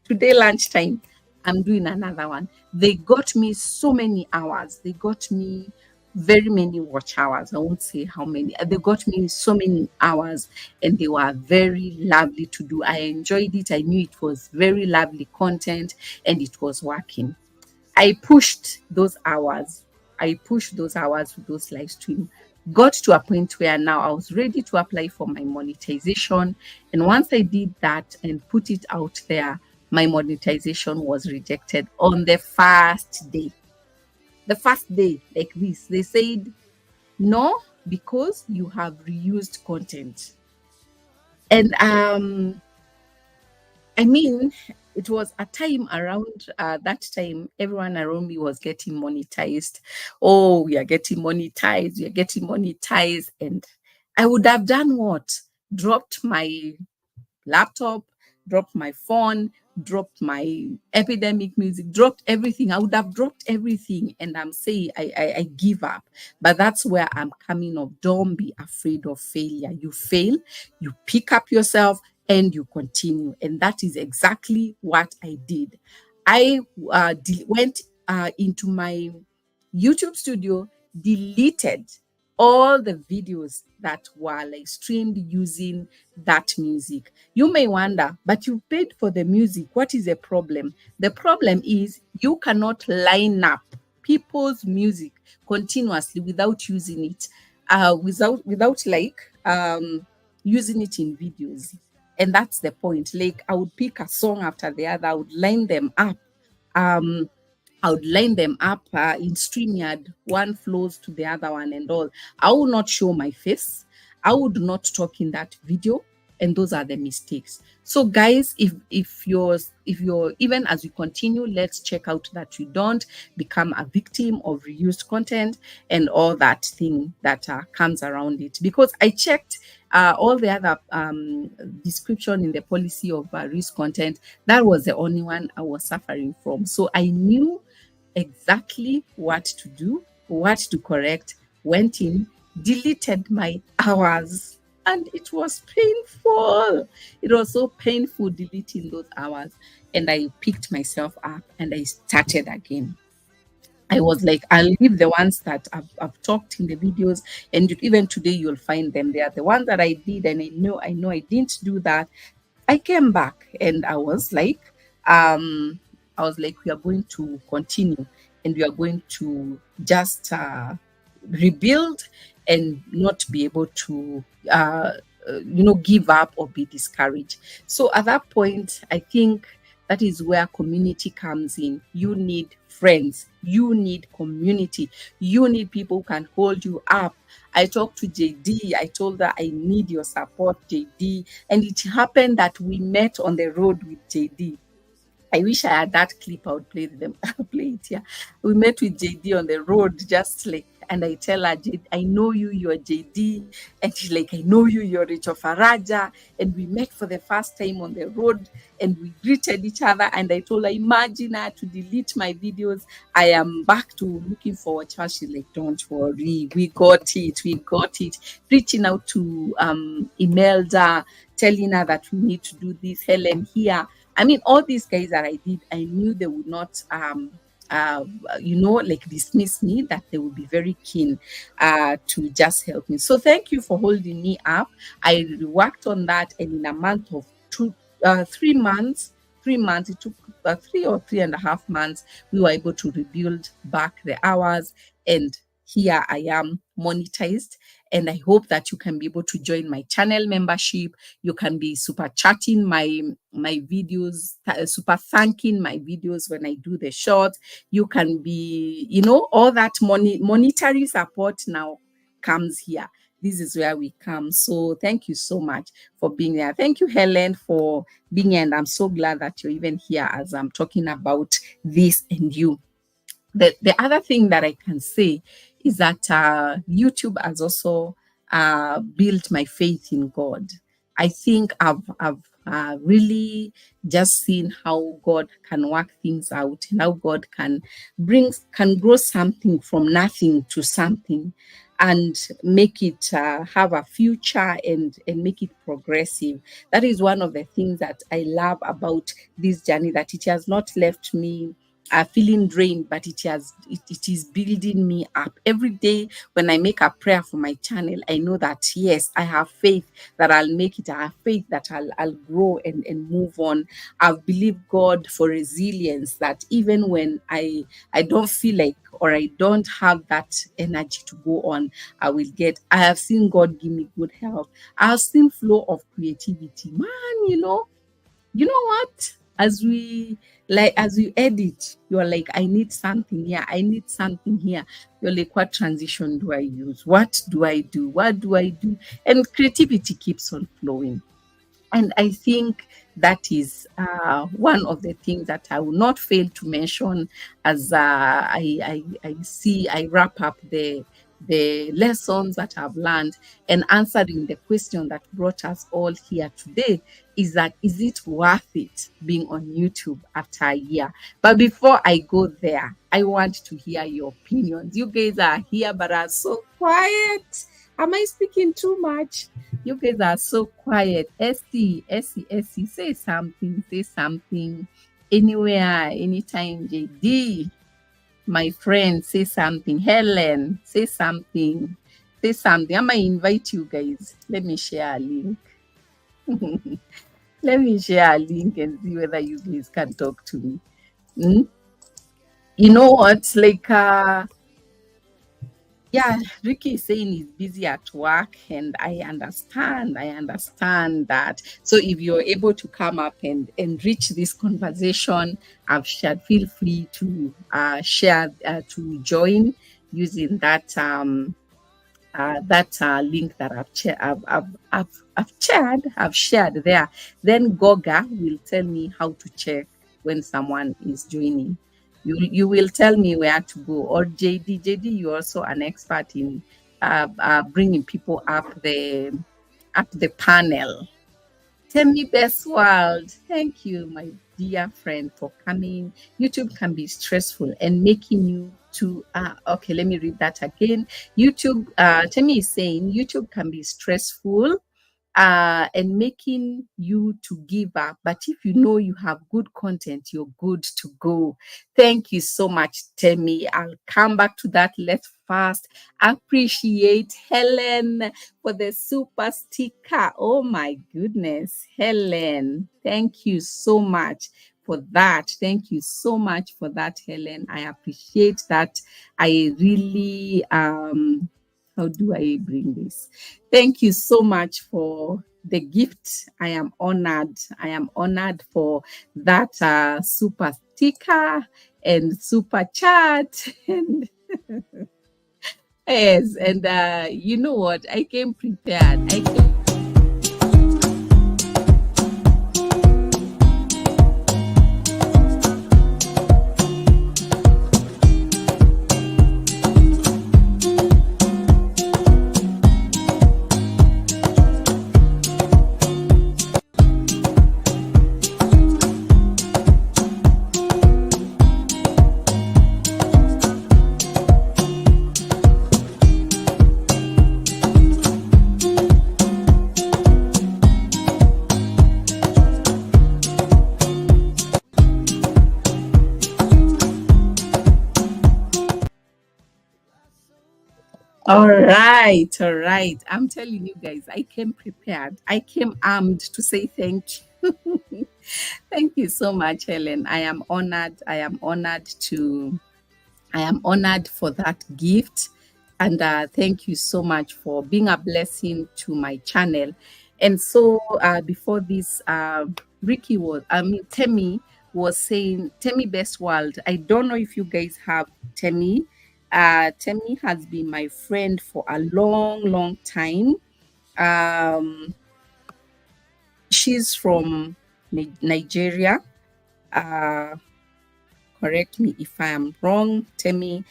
today lunchtime, I'm doing another one. They got me so many hours. They got me very many watch hours. I won't say how many. They got me so many hours and they were very lovely to do. I enjoyed it. I knew it was very lovely content and it was working. I pushed those hours. With those live stream. Got to a point where now I was ready to apply for my monetization. And once I did that and put it out there, my monetization was rejected on the first day. The first day, like this, they said, no, because you have reused content. And I mean, it was a time around that time, everyone around me was getting monetized. Oh, we are getting monetized, we are getting monetized. And I would have done what? Dropped my laptop, dropped my phone, dropped my epidemic music, dropped everything. I would have dropped everything. And I'm saying I give up. But that's where I'm coming of. Don't be afraid of failure. You fail, you pick up yourself and you continue. And that is exactly what I did. I went into my YouTube studio, deleted all the videos that were like streamed using that music. You may wonder, but you paid for the music. What is the problem? The problem is you cannot line up people's music continuously without using it, without like using it in videos. And that's the point. Like I would pick a song after the other, I would line them up. Um, I would line them up in StreamYard, one flows to the other one and all. I will not show my face. I would not talk in that video. And those are the mistakes. So guys, if you're even as we continue, let's check out that you don't become a victim of reused content and all that thing that comes around it. Because I checked all the other description in the policy of reused content. That was the only one I was suffering from. So I knew exactly what to do, what to correct, went in, deleted my hours, and it was painful. It was so painful deleting those hours. And I picked myself up and I started again. I was like, I'll leave the ones that I've talked in the videos, and even today you'll find them there. The ones that I did, and I know I didn't do that. I came back and I was like, we are going to continue and we are going to just rebuild and not be able to, give up or be discouraged. So at that point, I think that is where community comes in. You need friends, you need community, you need people who can hold you up. I talked to JD, I told her I need your support, JD. And it happened that we met on the road with JD. I wish I had that clip. I would play them. Play it here. We met with JD on the road, just like, and I tell her, JD, I know you, you're JD. And she's like, I know you, you're Rachel Faraja. And we met for the first time on the road and we greeted each other. And I told her, imagine I had to delete my videos. I am back to looking forward to her. She's like, don't worry, we got it, we got it. Reaching out to Imelda, telling her that we need to do this, Helen here. I mean, all these guys that I did, I knew they would not, like dismiss me, that they would be very keen to just help me. So thank you for holding me up. I worked on that, and in a month of 3 months, it took 3 or 3.5 months, we were able to rebuild back the hours. And here I am monetized. And I hope that you can be able to join my channel membership. You can be super chatting my videos, super thanking my videos when I do the shorts. You can be, all that monetary support now comes here. This is where we come. So thank you so much for being there. Thank you, Helen, for being here. And I'm so glad that you're even here as I'm talking about this and you. The other thing that I can say is that YouTube has also built my faith in God. I think I've really just seen how God can work things out and how God can grow something from nothing to something and make it have a future and make it progressive. That is one of the things that I love about this journey, that it has not left me feeling drained, but it is building me up every day. When I make a prayer for my channel, I know that yes, I have faith that I'll make it. I have faith that I'll grow and move on. I've believed God for resilience, that even when I don't feel like, or I don't have that energy to go on, I have seen God give me good health. I have seen flow of creativity. Man, you know what? As you edit, you're like, I need something here, I need something here. You're like, what transition do I use? What do I do? What do I do? And creativity keeps on flowing. And I think that is one of the things that I will not fail to mention as I wrap up the lessons that I've learned and answering the question that brought us all here today is that is it worth it being on YouTube after a year? But before I go there, I want to hear your opinions. You guys are here but are so quiet. Am I speaking too much? You guys are so quiet. Essie, say something, say something. Anywhere, anytime, JD, my friend, say something. Helen, say something. Say something. I might invite you guys. Let me share a link. Let me share a link and see whether you guys can talk to me. Hmm? You know what? Like, yeah, Ricky is saying he's busy at work, and I understand. I understand that. So if you're able to come up and enrich this conversation, I've shared. Feel free to share to join using that link that I've shared there. Then Goga will tell me how to check when someone is joining. You will tell me where to go. Or JD, you're also an expert in bringing people up the panel. Tell me, best world. Thank you, my dear friend, for coming. YouTube can be stressful and making you to okay, let me read that again. YouTube, Temi is saying YouTube can be stressful and making you to give up. But if you know you have good content, you're good to go. Thank you so much, Temi. I'll come back to that. Let's fast. Appreciate Helen for the super sticker. Oh my goodness, Helen. Thank you so much for that. Thank you so much for that, Helen. I appreciate that. I really how do I bring this? Thank you so much for the gift. I am honored. I am honored for that super sticker and super chat. And yes, and you know what? I came prepared. I came all right, all right. I'm telling you guys, I came prepared. I came armed to say thank you. Thank you so much, Helen. I am honored. I am honored for that gift. And thank you so much for being a blessing to my channel. And so before this, Temi was saying, Temi Best World. I don't know if you guys have Temi. Temi has been my friend for a long, long time. Um, she's from Nigeria. Uh, Correct me if I am wrong, Temi.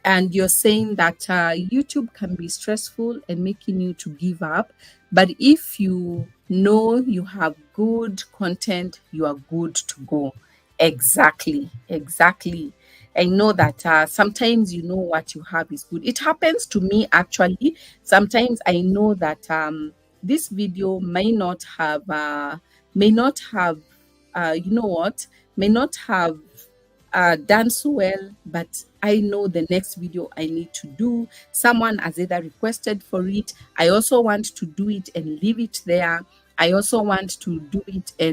And you're saying that YouTube can be stressful and making you to give up. But if you know you have good content, you are good to go. Exactly, exactly. I know that sometimes you know what you have is good. It happens to me actually. Sometimes I know that this video may not have, you know what, may not have done so well, but I know the next video I need to do. Someone has either requested for it. I also want to do it and leave it there. I also want to do it and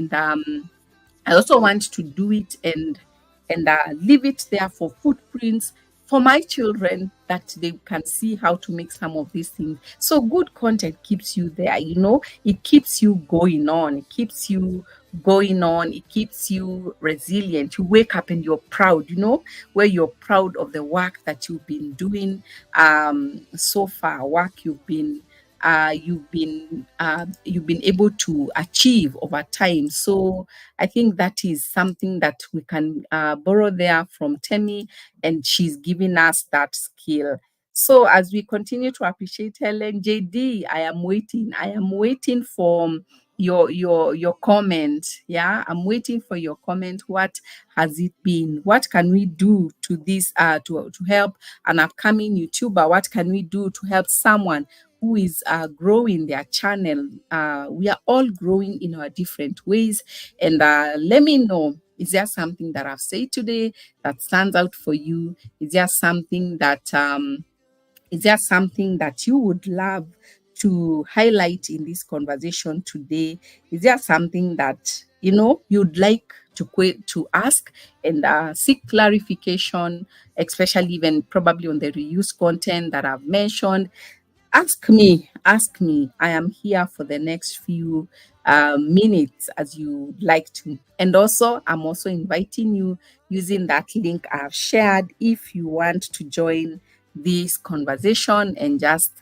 leave it there for footprints for my children that they can see how to make some of these things. So good content keeps you there, you know, it keeps you going on, it keeps you it keeps you resilient. You wake up and you're proud, you know, where you're proud of the work that you've been doing so far, work you've been you've been able to achieve over time. So I think that is something that we can borrow there from Temi, and she's giving us that skill. So as we continue to appreciate Helen, JD, I am waiting. I am waiting for your comment. Yeah, I'm waiting for your comment. What has it been? What can we do to this to help an upcoming YouTuber? What can we do to help someone who is growing their channel? We are all growing in our different ways, and let me know. Is there something that I've said today that stands out for you? Is there something that you would love to highlight in this conversation today? Is there something that you'd like to ask and seek clarification, especially even probably on the reuse content that I've mentioned? Ask me. I am here for the next few minutes as you like to. And also, I'm also inviting you using that link I've shared if you want to join this conversation and just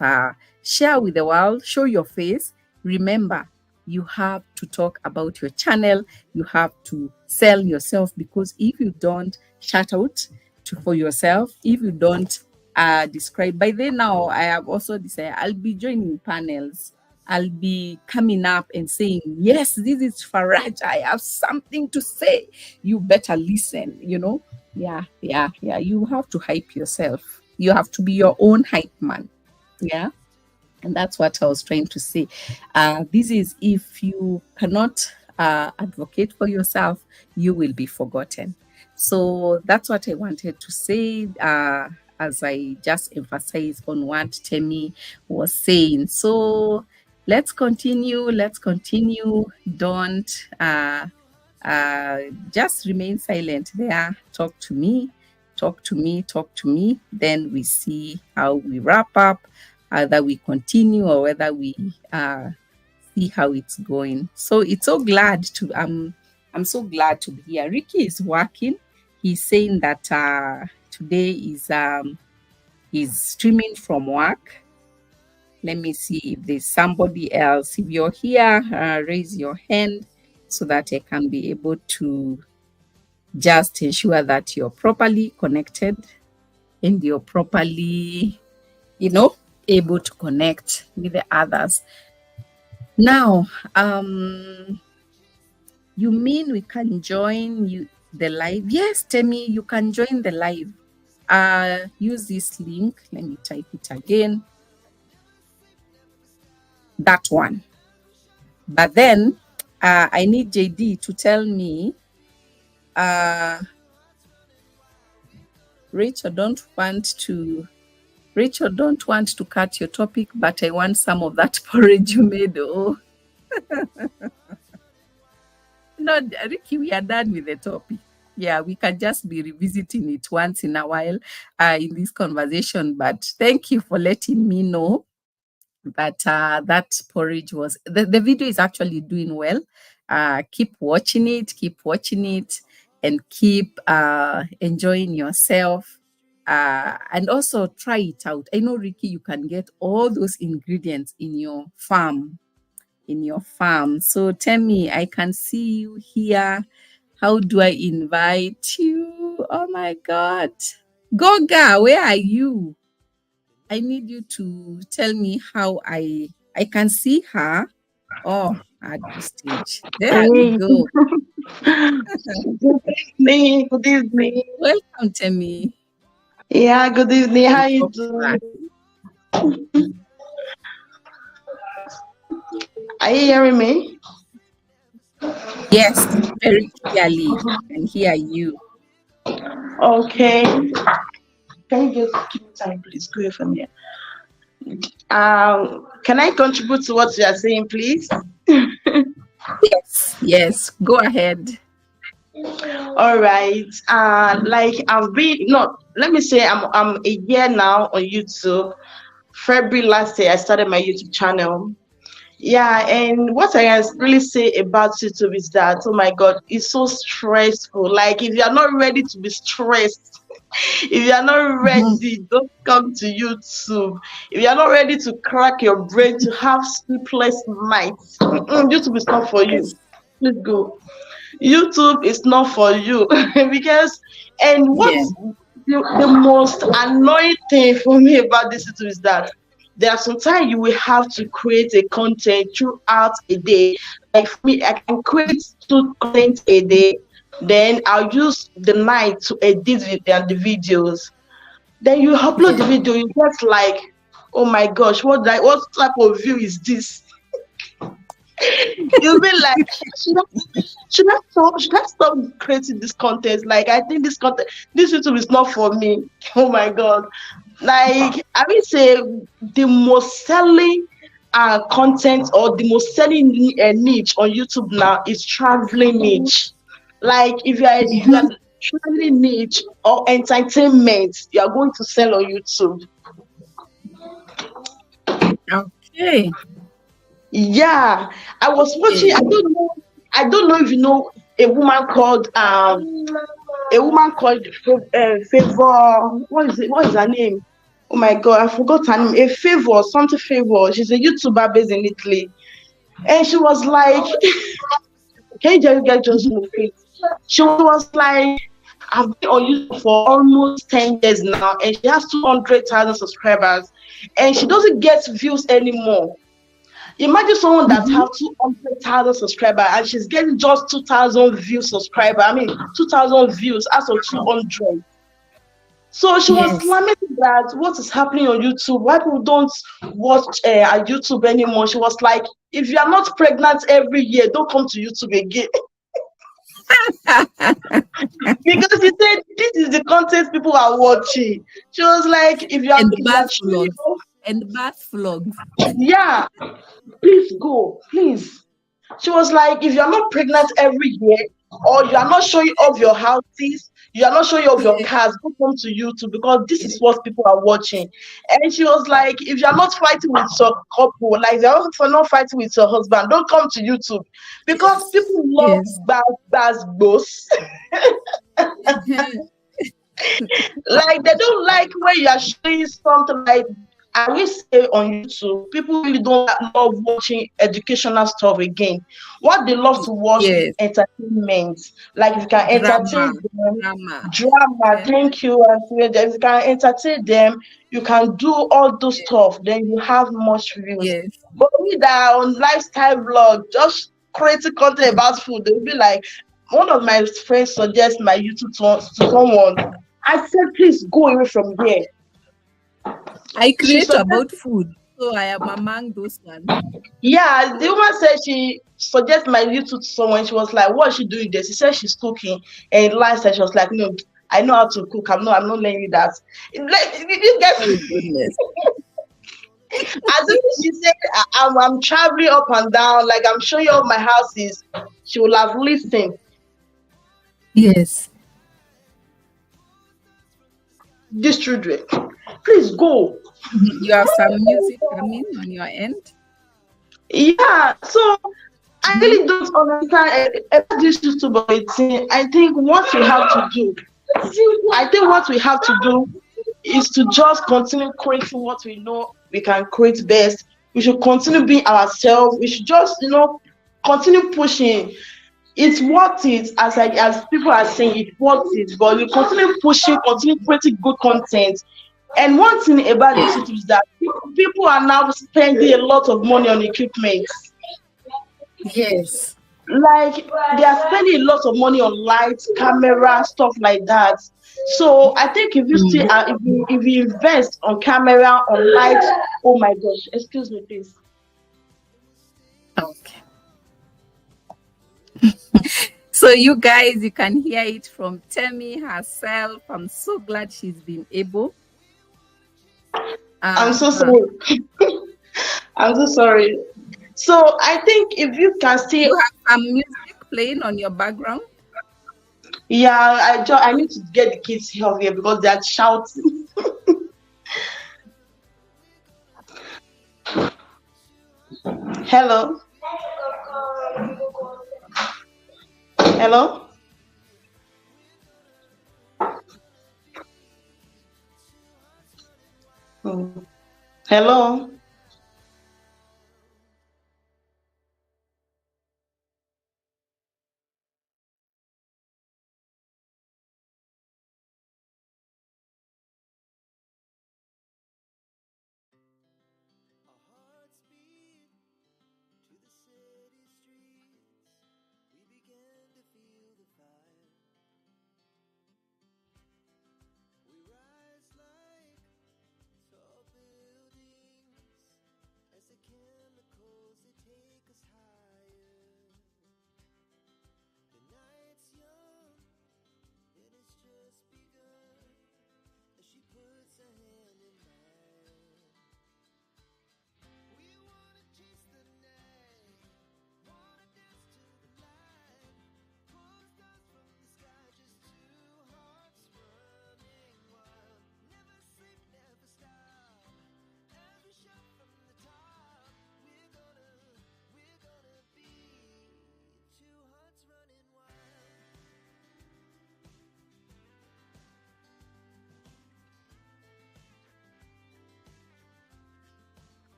share with the world, show your face. Remember, you have to talk about your channel. You have to sell yourself, because if you don't shout out for yourself, if you don't describe. By then now, I have also decided I'll be joining panels. I'll be coming up and saying, yes, this is Faraj. I have something to say. You better listen, Yeah. You have to hype yourself. You have to be your own hype man. Yeah. And that's what I was trying to say. This is, if you cannot advocate for yourself, you will be forgotten. So that's what I wanted to say, as I just emphasize on what Temi was saying. So let's continue. Don't just remain silent there. Talk to me. Then we see how we wrap up, either we continue or whether we see how it's going. So it's so glad to I'm so glad to be here. Ricky is working. He's saying that today is he's streaming from work. Let me see if there's somebody else. If you're here, raise your hand so that I can be able to just ensure that you're properly connected and you're properly, able to connect with the others. Now, you mean we can join the live? Yes, Temi, you can join the live. Use this link. Let me type it again. That one. But then I need JD to tell me, Rachel don't want to cut your topic, but I want some of that porridge you made. Oh. No, Ricky, we are done with the topic. Yeah, we can just be revisiting it once in a while in this conversation. But thank you for letting me know that that porridge was... The video is actually doing well. Keep watching it, and keep enjoying yourself. And also try it out. I know, Ricky, you can get all those ingredients in your farm. So tell me, I can see you here. How do I invite you? Oh my God. Goga, where are you? I need you to tell me how I can see her. Oh, at this stage. There we go. Good evening. Welcome, Temi. Yeah, good evening. How you doing? Are you hearing me? Yes, very clearly. I can hear you. Okay. Can you just give me time, please? Go away from here. Can I contribute to what you are saying, please? Yes. Go ahead. All right. Let me say I'm a year now on YouTube. February last year, I started my YouTube channel. Yeah, and what I can really say about YouTube is that, oh my God, it's so stressful. Like, if you are not ready to be stressed, If you are not Mhm. ready, don't come to YouTube. If you are not ready to crack your brain to have sleepless nights, YouTube is not for you. Yes. Please go. YouTube is not for you because, and Yeah. what's the most annoying thing for me about this YouTube is that there are sometimes you will have to create a content throughout a day. Like for me, I can create two content a day, then I'll use the night to edit the videos. Then you upload the Yeah. video, you get like, oh my gosh, what type of view is this? You'll be like, should I, should I stop creating this content? Like I think this YouTube is not for me. Oh my god. Like I will say the most selling content or the most selling niche on YouTube now is traveling niche. Like if you are Mhm. traveling niche or entertainment, you are going to sell on YouTube. Okay. Yeah, I was watching. Yeah. I don't know if you know a woman called Favor. What is it? What is her name? Oh my god, I forgot her name. A Favor, something Favor. She's a YouTuber based in Italy, and she was like, "Can you just get just move, please?" She was like, "I've been on YouTube for almost 10 years now, and she has 200,000 subscribers, and she doesn't get views anymore." Imagine someone that Mhm. have 200,000 subscriber and she's getting just 2,000 views subscriber. I mean, 2,000 views out of 200. So she was Yes. lamenting that what is happening on YouTube, why people don't watch YouTube anymore. She was like, if you are not pregnant every year, don't come to YouTube again. Because she said this is the content people are watching. She was like, And if you are bath truly, vlogs. And bath vlogs. yeah, please go, please. She was like, if you're not pregnant every year, or you are not showing off your houses, you are not showing off your Yeah. cars, don't come to YouTube because this is Yeah. what people are watching. And she was like, if you're not fighting with your couple, like you're not fighting with your husband, don't come to YouTube because people love Yes. bad boss. Mhm. Like they don't like when you are showing something like I will say on YouTube, people really don't love watching educational stuff again. What they love to watch is Yes. entertainment. Like if you can Drama. entertain them, Drama. drama, Eh, thank you, and if you can entertain them, you can do all those stuff, then you have much views. yes. But we that are on lifestyle vlog, just creating content about food, they'll be like, one of my friends suggest my YouTube to someone. I said, please go away from here. I She create suggested, about food. So I am among those ones. yeah, the woman said she suggested my YouTube to someone. She was like, what is she doing there? She said she's cooking. And last time she was like, no, I know how to cook. I'm not letting you that. Like, you Oh get, goodness. as if she said, I'm traveling up and down, like I'm showing you all my houses. She will have listened. Yes. These children, please go. Mhm. You have some music coming on your end. Yeah, so I Mhm. really don't understand about this YouTuber thing. I think what we have to do, I think what we have to do is to just continue creating what we know we can create best. We should continue being ourselves. We should just, continue pushing. It's worth it, as people are saying, it's worth it. But we continue pushing, continue creating good content. And one thing about this Yes. is that people are now spending a lot of money on equipment. Yes. Like they are spending a lot of money on lights, camera, stuff like that. So I think if you still Mm. if you invest on camera, on lights, oh my gosh, excuse me, please. Okay. So you guys, you can hear it from Temi herself. I'm so glad she's been able. I'm so Uh-huh. sorry. I'm so sorry. So I think if you can Do still, you have some music playing on your background? yeah, I need to get the kids here because they are shouting. Hello, hello. Hello.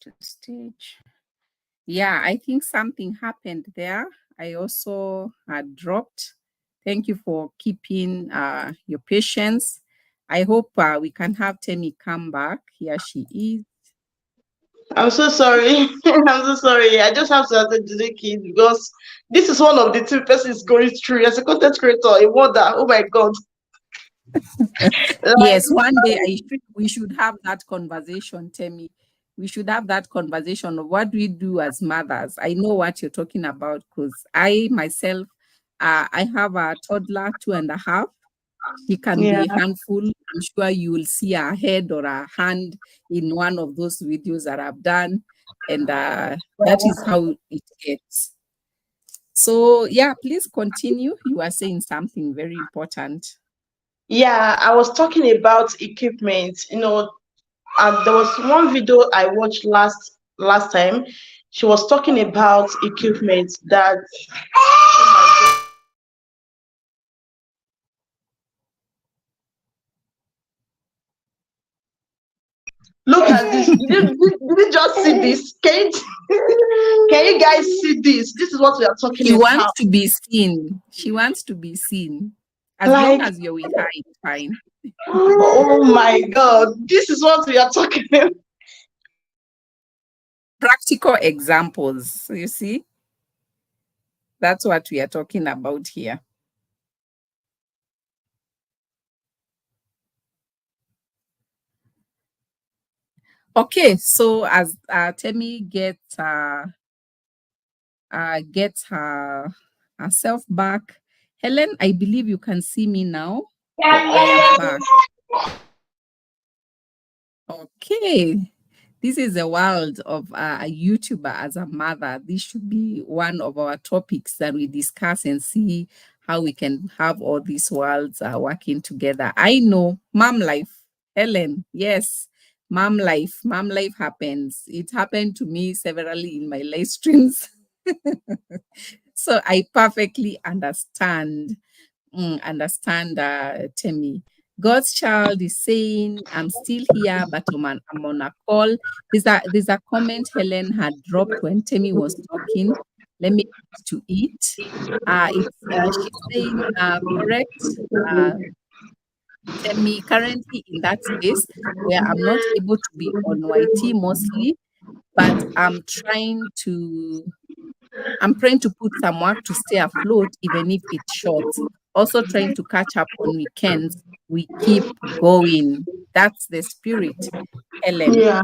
To stage. Yeah, I think something happened there. I also dropped. Thank you for keeping your patience. I hope we can have Temi come back. Here she is. I'm so sorry. I'm so sorry. I just have to attend to the kid because this is one of the two persons going through as a content creator. A wonder. Oh my god. Like, Yes, one day we should have that conversation, Temi. We should have that conversation of what we do as mothers. I know what you're talking about because I myself, I have a toddler, 2.5. She can yeah. be a handful. I'm sure you will see her head or her hand in one of those videos that I've done. And that is how it gets. So, yeah, please continue. You are saying something very important. Yeah, I was talking about equipment. There was one video I watched last time. She was talking about equipment that look at this. Did you just see this? Can you guys see this? This is what we are talking She wants about. to be seen. She wants to be seen. As long Like, as you're with her, it's fine. oh my god, this is what we are talking about. Practical examples. You see, that's what we are talking about here. Okay, so as Temi gets herself back, Helen, I believe you can see me now, or I am back. Okay, this is the world of a YouTuber as a mother. This should be one of our topics that we discuss and see how we can have all these worlds working together. I know mom life, Helen, yes, mom life happens. It happened to me severally in my live streams. So I perfectly understand Temi. God's child is saying, I'm still here, but I'm on a call. There's a comment Helen had dropped when Temi was talking. Let me get to it. She's saying, correct, Temi, currently in that space where I'm not able to be on YT mostly, but I'm trying to put some work to stay afloat, even if it's short. Also trying to catch up on weekends. We keep going. That's the spirit, Ellen. Yeah.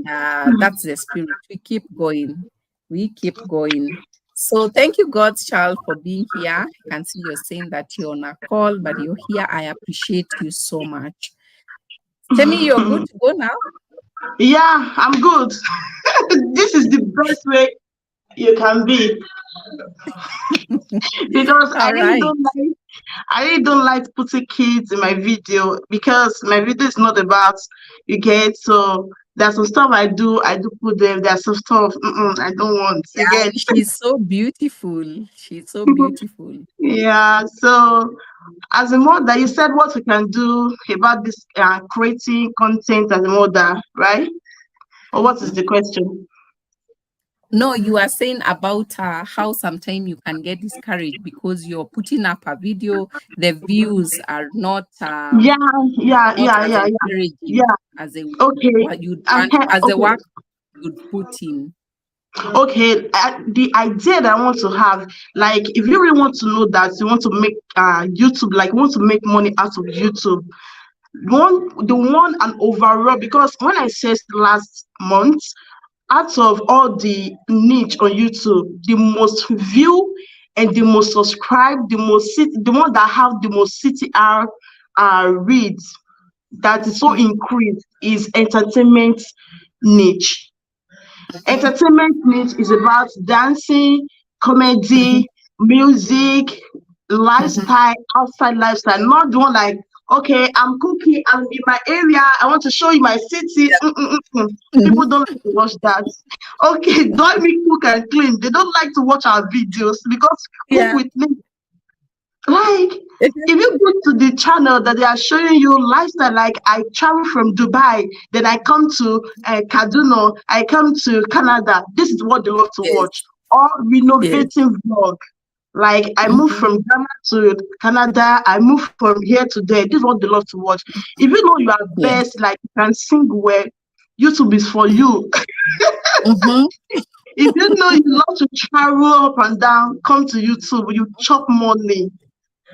And that's the spirit. We keep going. We keep going. So thank you, God's child, for being here. I can see you're saying that you're on a call, but you're here. I appreciate you so much. Tell me you're good to go now. Yeah, I'm good. This is the best way you can be because All right. I really don't like putting kids in my video because my video is not about you get so There's some stuff I do put them. There's some stuff I don't want. You Yeah, get. she's so beautiful. She's so beautiful. Yeah. So as a mother, you said what we can do about this creating content as a mother, right? Or what is Mhm. the question? No, you are saying about how sometimes you can get discouraged because you're putting up a video, the views are Yeah, yeah, not yeah, as yeah, yeah, encouraging yeah. as a Okay. what you'd want, as the Okay. work you'd put in. Okay, the idea that I want to have, like, if you really want to know that you want to make YouTube, like, you want to make money out of YouTube, the one and overall, because when I said last month, out of all the niche on YouTube, the most view and the most subscribe, the one that have the most CTR reads that is so Mhm, increased is entertainment niche. mhm, Entertainment niche is about dancing, mhm, comedy, music, mhm. lifestyle, outside lifestyle, not the one like, okay, I'm cooking, I'm in my area, I want to show you my city. People Mhm. don't like to watch that. Okay, don't me cook and clean. They don't like to watch our videos because cook Yeah. with me. Like, if you go to the channel that they are showing you lifestyle, like I travel from Dubai, then I come to Kaduna, I come to Canada. This is what they love to watch. Yes. Or Yes. renovating vlog. Like I moved Mhm. from Ghana to Canada, I moved from here to there. This is what they love to watch. If you know you are Yes. best, like you can sing well, YouTube is for you. Mhm. If you know you love to travel up and down, come to YouTube, you chop money.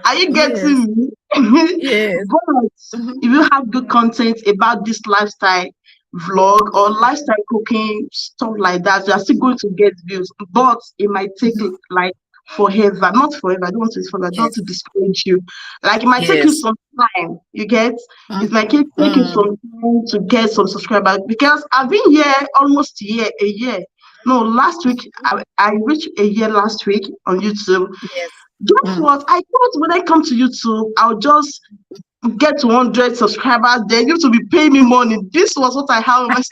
Are you Yes. getting me? Yes. But Mhm. if you have good content about this lifestyle vlog or lifestyle cooking, stuff like that, you are still going to get views. But it might take Mhm. like forever. Not forever, I don't want to say forever, not to Yes. discourage you. Like it might take you Yes. some time, you get? It might Mhm. take you some time to get some subscribers because I've been here almost a year. No, last week I reached a year last week on YouTube. Yes. Guess Mm. what? I thought when I come to YouTube, I'll just get to 100 subscribers, then you to be paying me money. This was what I have in my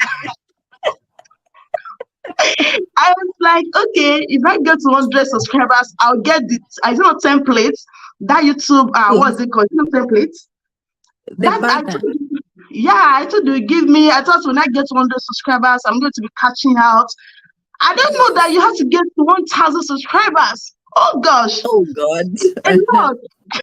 I was like, okay, if I get to 100 subscribers, I'll get the, I don't know, templates. That YouTube, Mm. what's it called? You know, templates. The That I banner. told you, yeah, I told you, give me. I thought when I get to 100 subscribers, I'm going to be catching out. I didn't know that Yes. you have to get to 1,000 subscribers. Oh gosh, Oh God. it's a lot.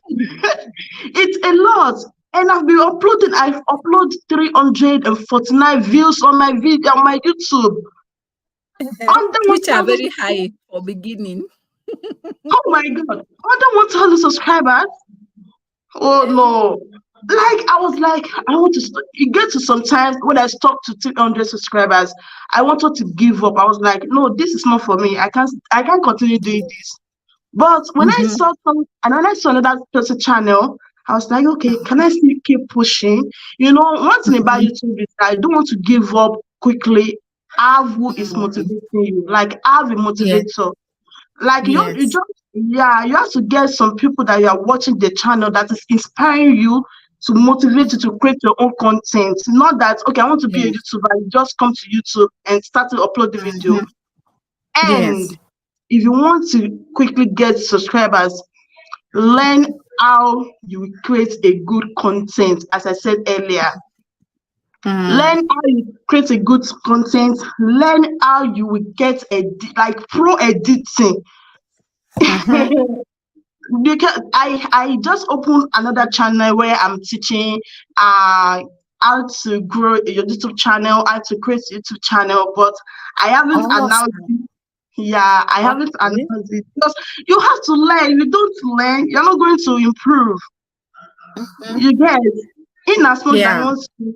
It's a lot. And I've been uploading, I've uploaded 349 views on my video on my YouTube. Under Which are 1,000 very subscribers. high for beginning. Oh my god. Under 1,000 subscribers. Oh no. Like I was like, I want to it gets to sometimes when I stopped to 300 subscribers, I wanted to give up. I was like, no, this is not for me. I can't continue doing this. But when I Mhm. saw when I saw another person channel, I was like, okay, can I still keep pushing? One thing about Mhm. YouTube is that I don't want to give up quickly. Have who is Mm. motivating you. Like have a Yes. motivator. Like you Yes. just yeah, you have to get some people that you are watching the channel that is inspiring you to motivate you to create your own content. Not that okay, I want to be a Yes. YouTuber. You just come to YouTube and start to upload the video. Mhm. And Yes. if you want to quickly get subscribers, learn how you create a good content. As I said earlier, Mm. learn how you create a good content. Learn how you will get like pro editing. Mhm. Because I just opened another channel where I'm teaching uh how to grow your YouTube channel, how to create a YouTube channel, but I haven't announced Awesome. it. Yeah, I haven't Okay. announced it because you have to learn. If you don't learn, you're not going to improve. Mhm. You get in as much that Yeah.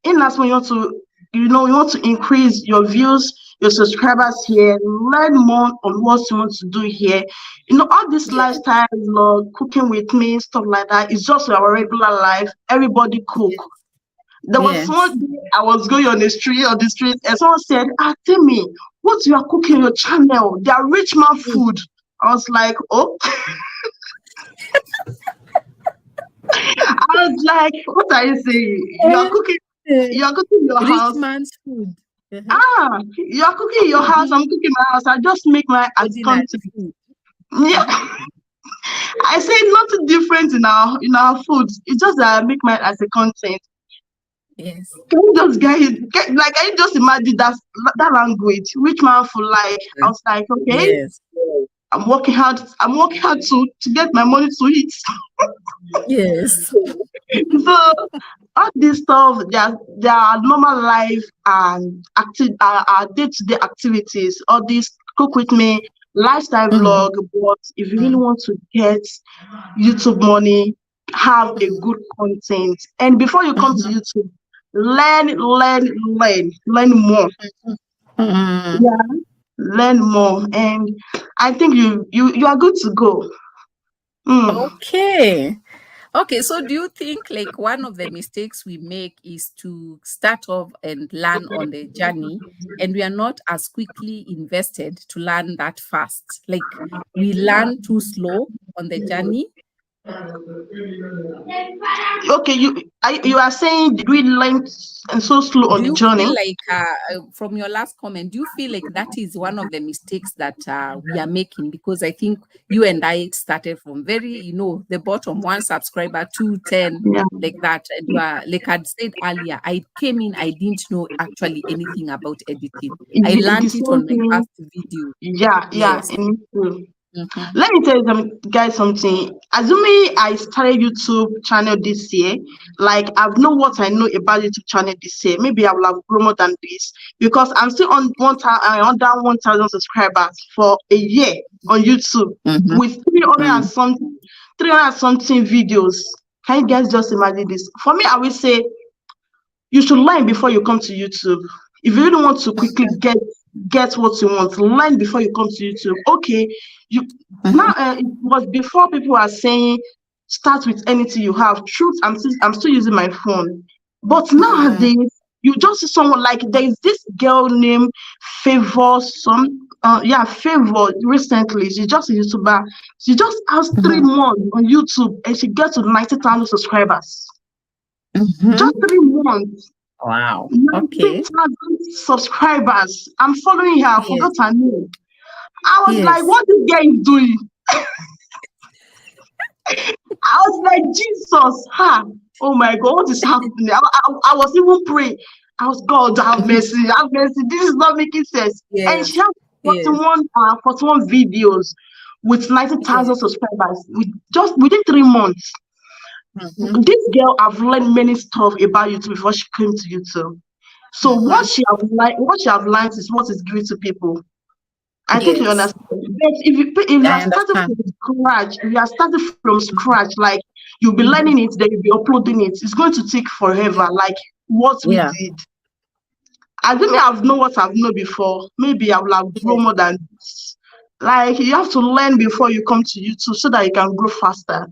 in as much you want to you want to increase your views, your subscribers here, learn more on what you want to do here. All this Yes. lifestyle, cooking with me, stuff like that, is just our regular life. Everybody cook. Yes. There was Yes. one day I was going on the street, and someone said, tell me, what you are cooking on your channel? They are rich man Mm. food. I was like, oh, I was like, what are you saying? You are cooking? You're cooking your Rich house. man's food. Uh-huh. You're cooking your house. I'm cooking my house. I just make my as Ordinary content. food. Yeah, Uh-huh. I say nothing different in our food. It's just that I make mine as a content. Yes. Can you just like can you just imagine that language? Which man for like? I was like, okay, Yes. I'm working hard. I'm working hard to get my money to eat. Yes. So all this stuff, there are normal life and our day-to-day activities. All this cook with me, lifestyle Mm, vlog. But if you really mm, want to get YouTube money, have a good content. And before you come to mhm, YouTube, learn more. mm. Yeah, learn more. And I think you are good to go. Mm. Okay. Okay, so do you think like one of the mistakes we make is to start off and learn on the journey, and we are not as quickly invested to learn that fast? Like we learn too slow on the journey. Okay, you are saying did we learn and so slow on Do the you journey? feel like, from your last comment, do you feel like that is one of the mistakes that we are making? Because I think you and I started from very, the bottom, one subscriber, two, 10, Yeah, like that. And you are, like I'd said earlier, I came in, I didn't know actually anything about editing. I the learned it same on my thing. first video. Yeah, Yes. and me too. Mm-hmm. Let me tell you guys something. Assuming I started YouTube channel this year, like I've know what I know about YouTube channel this year. Maybe I will have grown more than this because I'm still on under 1,000 subscribers for a year on YouTube Mm-hmm. with 300 something videos. Can you guys just imagine this? For me, I will say you should learn before you come to YouTube. If you really want to quickly get what you want, learn before you come to YouTube. Okay, you now Mm-hmm. it was before people are saying start with anything you have. Truth, I'm still using my phone, but Mm-hmm. nowadays you just see someone like there is this girl named Favor. Favor. Recently, she's just a YouTuber. She just has 3 months on YouTube and she gets to 90,000 subscribers. Mm-hmm. Just 3 months. Wow. Okay. 19,000 subscribers. I'm following her. I forgot Yes. her name. I was like, Yes. what this guy is doing? I was like, Jesus, oh my God, what is happening? I was even praying. I was, God, have mercy, have mercy. This is not making sense. And she Yes. has Yes. 41 videos with 90,000 Yes. subscribers just within 3 months. Mhm, This girl, I've learned many stuff about YouTube before she came to YouTube. So what mhm. she have learned is what is given to people. I think you Yes, understand. But if you I are starting understand. from scratch, if you are starting from Mhm, scratch, like you'll be mhm. learning it, then you'll be uploading it. It's going to take forever. Like what we Yeah. did. I think I've known what I've known before. Maybe I will have grown Yes. more than this. Like you have to learn before you come to YouTube so that you can grow faster.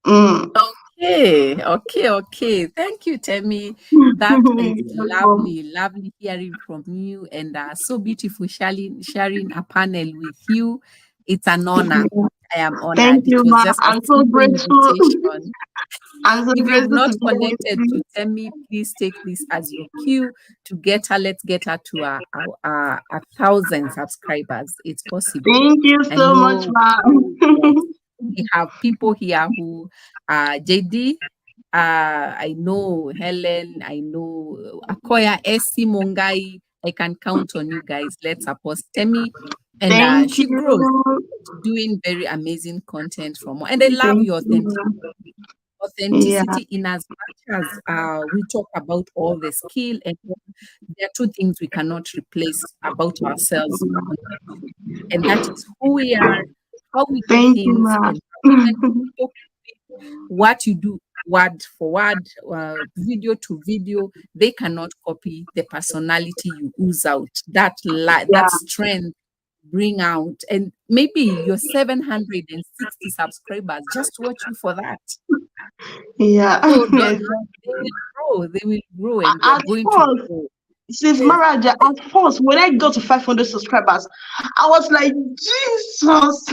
Mm. Okay. Okay. Okay. Thank you, Temi. That is lovely. Lovely hearing from you, and so beautiful sharing a panel with you. It's an honor. I am Thank honored. It you, was ma. just a I'm so simple grateful. invitation. I'm so If you've grateful to not be here with connected to you. Temi, please take this as your cue to get her. Let's get her to a 1,000 subscribers. It's possible. Thank you I so much, know. ma. Yes, we have people here who JD. I know Helen. I know Akoya, Essie, Mongai. I can count on you guys. Let's support Temi, and Thank she grows. you. She's doing very amazing content from, and I love Thank your authenticity. you. Yeah. Authenticity, in as much as we talk about all the skill, and there are two things we cannot replace about ourselves, and that is who we are, how we do Thank you, things, ma. and and people, what you do word for word, video to video. They cannot copy the personality you ooze out, that Yeah. strength bring out. And maybe your 760 subscribers just watch you for that. Yeah. So don't, Exactly. they will grow, and we are At going to first, grow. since Yes. marriage, at first, when I got to 500 subscribers, I was like, Jesus.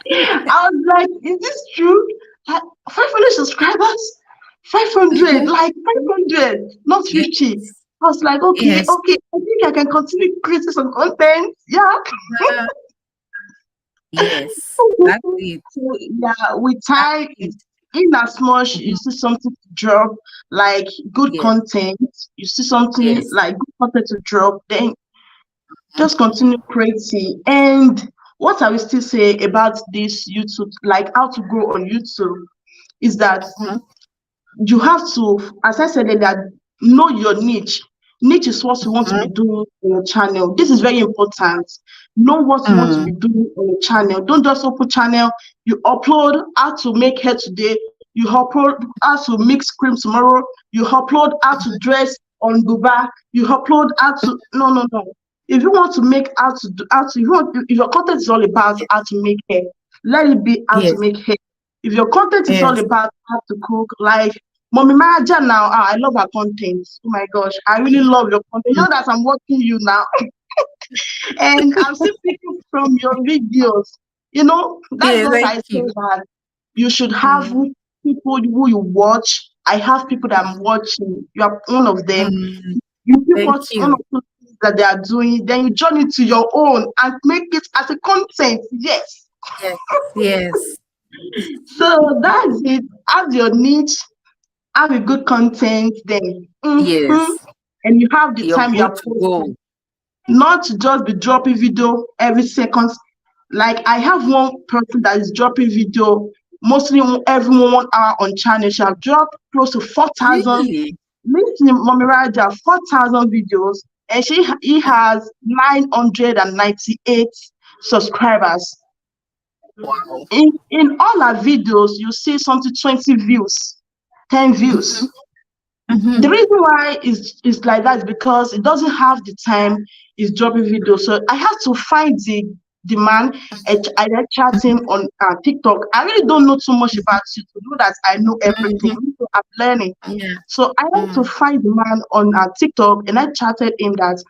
Yes. I was like, is this true? 500 subscribers? 500, Mm-hmm. like 500, not Yes. 50. I was like, okay, Yes. okay, I think I can continue creating some content. Yeah. Uh, yes. That's it. So yeah, with That's time, it. in as much you Mhm. see something to drop, like good Yes. content, you see something Yes. like good content to drop, then Mhm. just continue creating. And what I will still say about this YouTube, like how to grow on YouTube, is that Mhm. you have to, as I said earlier, know your niche. Niche is what you want to Mhm. be doing on your channel. This is very important. Know what you want to Mm. be doing on your channel. Don't just open channel. You upload how to make hair today. You upload how to mix cream tomorrow. You upload how to dress on Dubai. You upload how to no. If you want to make how to do how to if your content is all about Yes. how to make hair, let it be how to Yes. make hair. If your content is all Yes. about how to cook, like Mommy Maja now, I love her content. Oh my gosh, I really love your content. You Mm. know that I'm watching you now, and I'm still picking from your videos. You know, that's Yeah, what thank I say you. that you should have Mm. people who you watch. I have people that I'm watching. You are one of them. Mm. You pick Thank what's one you. of the things that they are doing, then you join it to your own and make it as a content. Yes. Yes. Yes. So that's it. Have your niche, have a good content, then Yes. and you have the You're time you good are to go. posting. Not to just be dropping video every second. Like I have one person that is dropping video mostly every 1 hour on channel. She have dropped close to 4,000. Really? Listening Mommy Raja 4,000 videos, and he has 998 subscribers. Wow. In all her videos, you see something 20 views, 10 views. Mm-hmm. Mm-hmm. The reason why is like that is because it doesn't have the time it's dropping videos. So I have to find the man and I then chat him on TikTok. I really don't know too much about you to know that I know everything. Mm-hmm. So I'm learning. Yeah. So I went to Mm. find the man on TikTok and I chatted him that,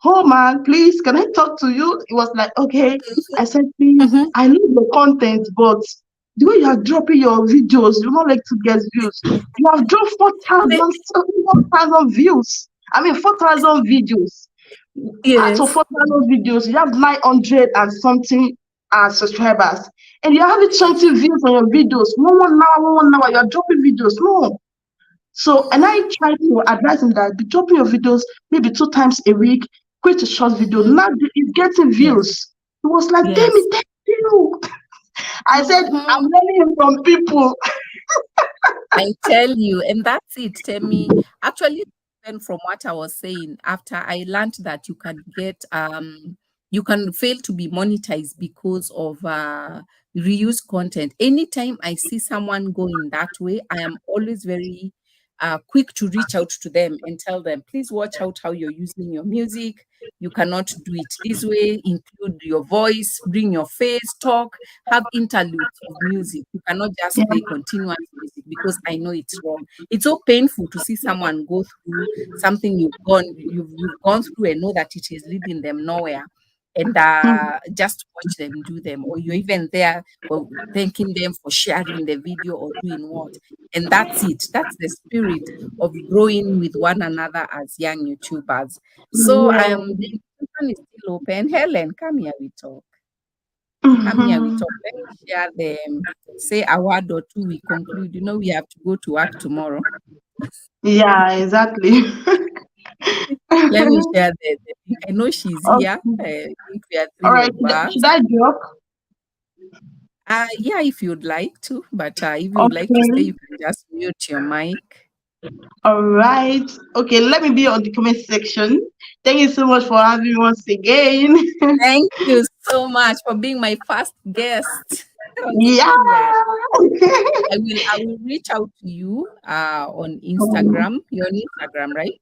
oh man, please, can I talk to you? He was like, okay. I said, please, Mm-hmm. I love the content, but the way you are dropping your videos, you don't like to get views. You have dropped 4,000 views. I mean, 4,000 videos. Out of Yes. 4,000 videos, you have 900 and something subscribers. And you're having Yes. 20 views on your videos. One hour, you're dropping videos. No. So, and I try to advise him that be dropping your videos maybe 2 times a week, create a short video. Mm-hmm. Now it's getting Yes. views. He was like, Yes. thank you. I said, I'm Mm-hmm. learning from people. I tell you, and that's it. Tell me, actually, then from what I was saying, after I learned that you can fail to be monetized because of reuse content. Anytime I see someone going that way, I am always very quick to reach out to them and tell them, please watch out how you're using your music. You cannot do it this way. Include your voice, bring your face, talk, have interludes of music. You cannot just Yeah. play continuous music because I know it's wrong. It's so painful to see someone go through something you've gone through and know that it is leading them nowhere. And Mm. just watch them do them, or you're even there well, thanking them for sharing the video or doing what. And that's it. That's the spirit of growing with one another as young YouTubers. So Yeah. the invitation is still open. Helen, come here, we talk. Come here, we Mhm. talk. Let me share them. Say a word or two, we conclude. You know, we have to go to work tomorrow. Yeah, exactly. Let me share the link. I know she's here. Okay. I think we are All three right. of Should us. I drop? Yeah, if you'd like to, but if you'd like to stay, Okay. you can just mute your mic. All right. Okay. Let me be on the comment section. Thank you so much for having me once again. Thank you so much for being my first guest on Yeah. StreamYard. I will reach out to you on Instagram. You're on Instagram, right?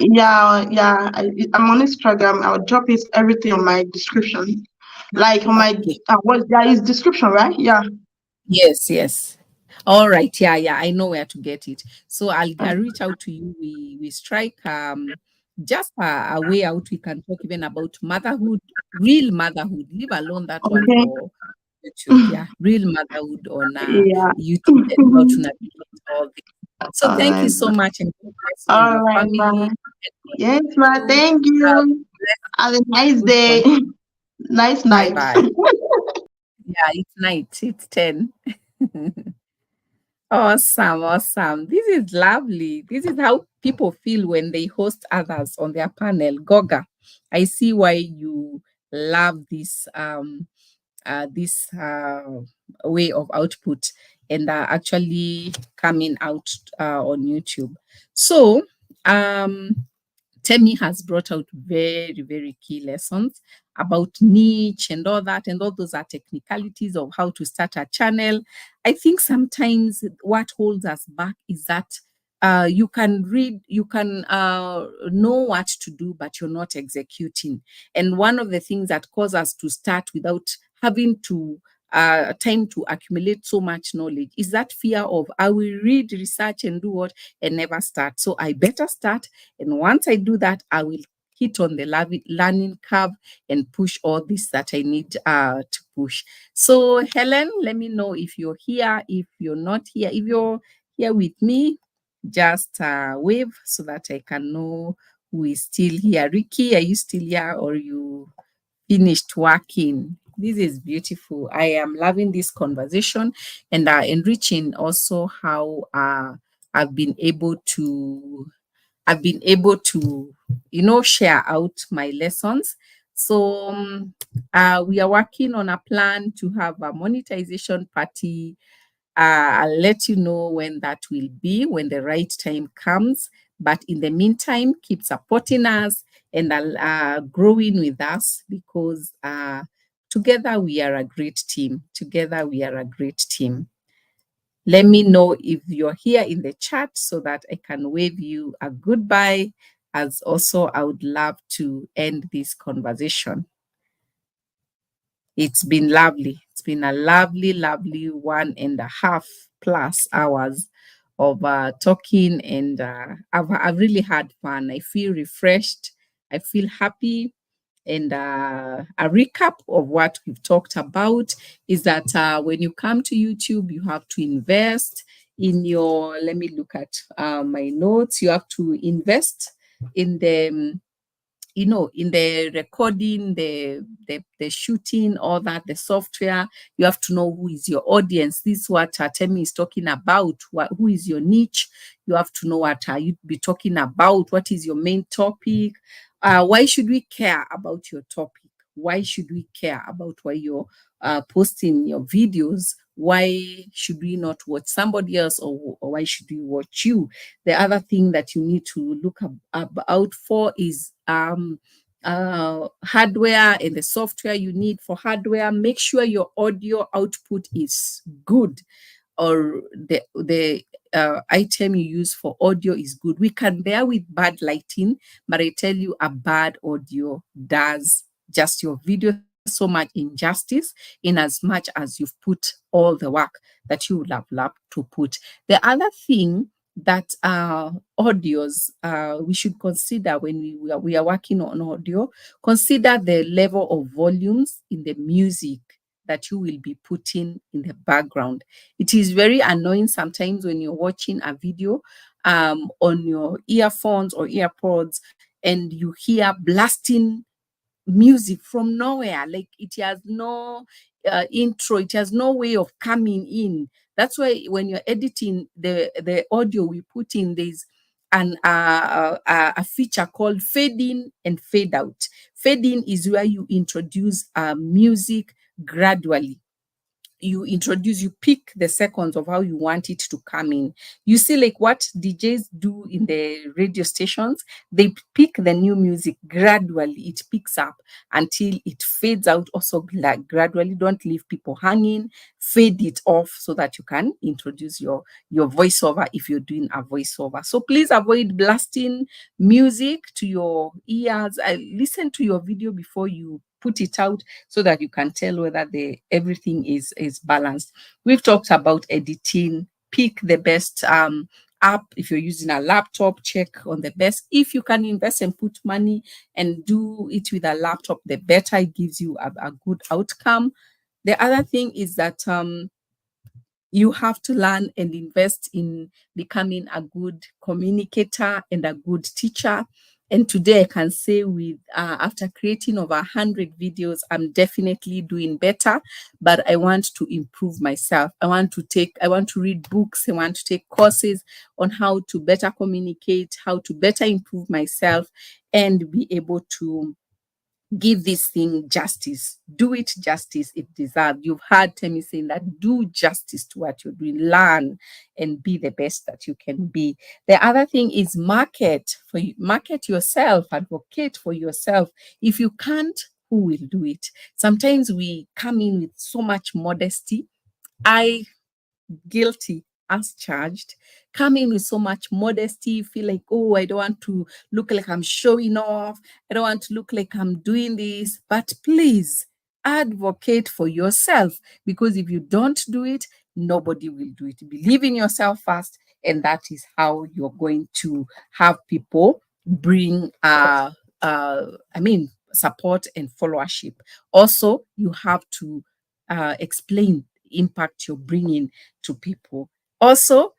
Yeah. I'm on Instagram. I'll drop it everything on my description. Like on my Okay. what there is description, right? Yeah. Yes, yes. All right. Yeah, yeah. I know where to get it. So I'll reach out to you. We strike just a way out. We can talk even about motherhood, real motherhood. Leave alone that one Okay. for YouTube. Yeah, real motherhood on Yeah. YouTube and how to navigate all this. So All thank you right. so much, and God bless you and All your right, ma. family. Yes, ma. You Thank have you. Have a nice good day. one. Nice Bye night. bye. Yeah, it's night. It's 10. Awesome, awesome. This is lovely. This is how people feel when they host others on their panel. Goga, I see why you love this way of output and actually coming out on YouTube. So, Temi has brought out very, very key lessons about niche and all that, and all those are technicalities of how to start a channel. I think sometimes what holds us back is that you can read, you can know what to do, but you're not executing. And one of the things that cause us to start without having to time to accumulate so much knowledge is that fear of I will read, research, and do what and never start. So I better start, and once I do that, I will hit on the learning curve and push all this that I need to push. So, Helen, let me know if you're here. If you're not here, if you're here with me, just wave so that I can know who is still here. Ricky, are you still here or you finished working? This is beautiful. I am loving this conversation and enriching also how I've been able to I've been able to, share out my lessons. So we are working on a plan to have a monetization party. I'll let you know when that will be, when the right time comes. But in the meantime, keep supporting us and growing with us because together we are a great team. Together we are a great team. Let me know if you're here in the chat so that I can wave you a goodbye. As also, I would love to end this conversation. It's been lovely. It's been a lovely, lovely 1.5+ hours of talking, and I've really had fun. I feel refreshed. I feel happy. And a recap of what we've talked about is that when you come to YouTube, you have to invest in your, let me look at my notes. You have to invest in the in the recording, the shooting, all that, the software. You have to know who is your audience. This is what Temi is talking about. Who is your niche? You have to know what you be talking about. What is your main topic? Why should we care about your topic? Why should we care about why you're posting your videos? Why should we not watch somebody else, or why should we watch you? The other thing that you need to look out for is hardware and the software you need for hardware. Make sure your audio output is good, or the item you use for audio is good. We can bear with bad lighting, but I tell you, a bad audio does just your video so much injustice in as much as you've put all the work that you would have loved to put. The other thing that audios we should consider when we are working on audio, consider the level of volumes in the music that you will be putting in the background. It is very annoying sometimes when you're watching a video on your earphones or earpods and you hear blasting music from nowhere. Like it has no intro, it has no way of coming in. That's why when you're editing the audio we put in, there's a feature called fade in and fade out. Fade in is where you introduce music gradually. You pick the seconds of how you want it to come in. You see, like what DJs do in the radio stations, they pick the new music gradually. It picks up until it fades out also, like gradually. Don't leave people hanging. Fade it off so that you can introduce your voiceover if you're doing a voiceover. So please avoid blasting music to your ears. Listen to your video before you put it out so that you can tell whether the everything is balanced. We've talked about editing. Pick the best app. If you're using a laptop, check on the best. If you can invest and put money and do it with a laptop, the better. It gives you a good outcome. The other thing is that You have to learn and invest in becoming a good communicator and a good teacher. And today I can say with after creating over 100 videos, I'm definitely doing better, but I want to improve myself. I want to read books. I want to take courses on how to better communicate, how to better improve myself and be able to give this thing justice. Do it justice it deserves. You've heard Temi saying that do justice to what you're doing. Learn and be the best that you can be. The other thing is market yourself, advocate for yourself. If you can't, who will do it? Sometimes we come in with so much modesty. I guilty as charged, come in with so much modesty, feel like, oh, I don't want to look like I'm showing off. I don't want to look like I'm doing this. But please advocate for yourself, because if you don't do it, nobody will do it. Believe in yourself first, and that is how you're going to have people bring support and followership. Also, you have to explain the impact you're bringing to people. Also,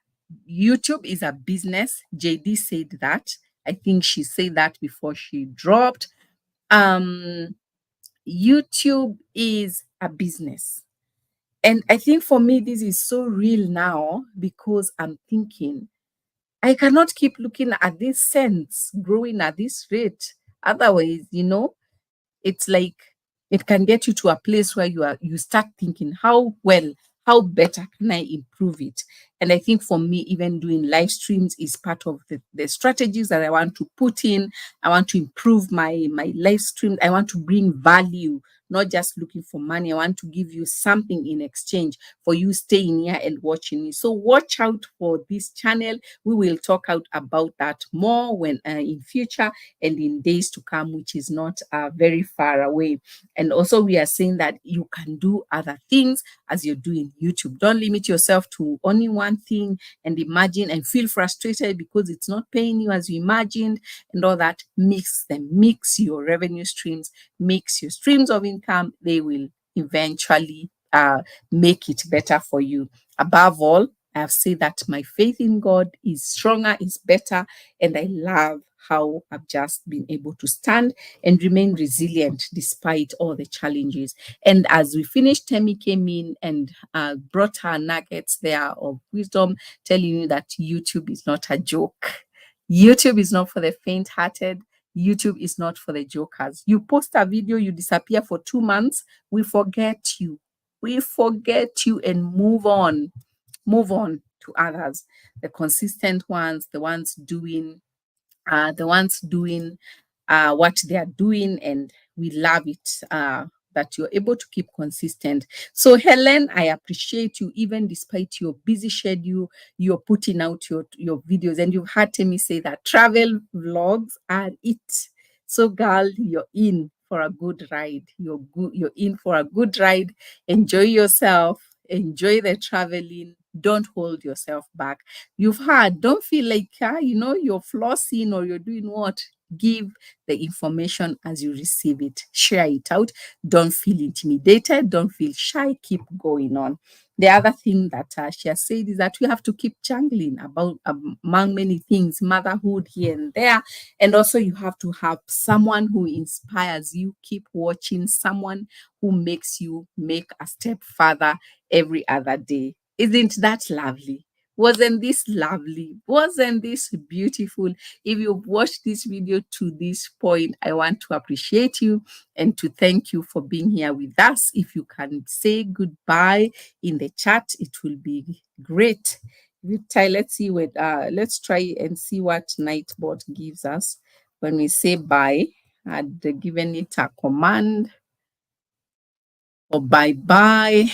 YouTube is a business. JD said that. I think she said that before she dropped. Um, YouTube is a business. And I think for me, this is so real now because I'm thinking I cannot keep looking at these cents growing at this rate. Otherwise, it's like it can get you to a place where you start thinking how better can I improve it. And I think for me, even doing live streams is part of the strategies that I want to put in. I want to improve my live stream. I want to bring value, not just looking for money. I want to give you something in exchange for you staying here and watching me. So watch out for this channel. We will talk out about that more when in future and in days to come, which is not very far away. And also, we are saying that you can do other things as you're doing YouTube. Don't limit yourself to only one thing and imagine and feel frustrated because it's not paying you as you imagined and all that. Mix them, mix your revenue streams, mix your streams of income. They will eventually make it better for you. Above all, I have said that my faith in God is stronger, is better, and I love how I've just been able to stand and remain resilient despite all the challenges. And as we finished, Temi came in and brought her nuggets there of wisdom, telling you that YouTube is not a joke. YouTube is not for the faint-hearted. YouTube is not for the jokers. You post a video, you disappear for 2 months, we forget you. We forget you and move on. Move on to others, the consistent ones, the ones doing what they are doing, and we love it that you're able to keep consistent. So Helen, I appreciate you even despite your busy schedule, you're putting out your videos, and you've heard me say that travel vlogs are it. So girl, you're in for a good ride. You're in for a good ride. Enjoy yourself, enjoy the traveling, don't hold yourself back. You've heard, don't feel like you're flossing or you're doing what. Give the information as you receive it. Share it out. Don't feel intimidated. Don't feel shy. Keep going on. The other thing that she has said is that we have to keep jangling about among many things, motherhood here and there. And also you have to have someone who inspires you. Keep watching someone who makes you make a step further every other day. Isn't that lovely? Wasn't this lovely? Wasn't this beautiful? If you've watched this video to this point, I want to appreciate you and to thank you for being here with us. If you can say goodbye in the chat, it will be great. Let's try and see what Nightbot gives us when we say bye. I'd given it a command or bye bye.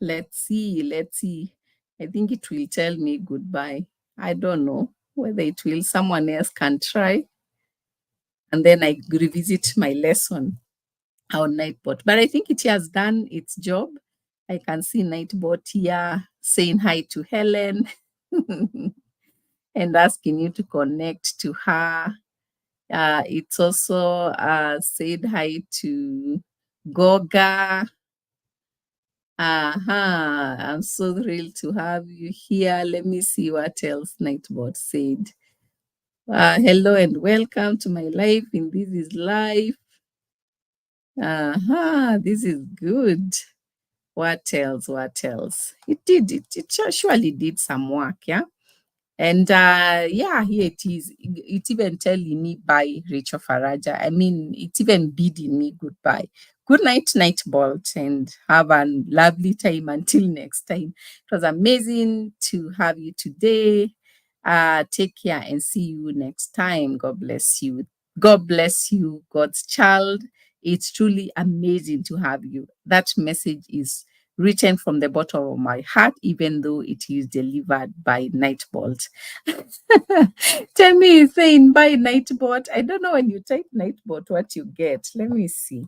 Let's see. I think it will tell me goodbye. I don't know whether it will. Someone else can try. And then I revisit my lesson on Nightbot. But I think it has done its job. I can see Nightbot here saying hi to Helen and asking you to connect to her. It's also said hi to Goga. I'm so thrilled to have you here. Let me see what else Nightbot said. Hello and welcome to my life in This Is Life. This is good. What else? What else? It surely did some work, yeah? And yeah, here it is. It's even telling me bye, Rachel Faraja. I mean, it's even bidding me goodbye. Good night, Night Bolt, and have a lovely time until next time. It was amazing to have you today. Take care and see you next time. God bless you. God bless you, God's child. It's truly amazing to have you. That message is written from the bottom of my heart, even though it is delivered by Nightbolt. Tell me, is saying by Nightbot. I don't know when you type Nightbot what you get. Let me see.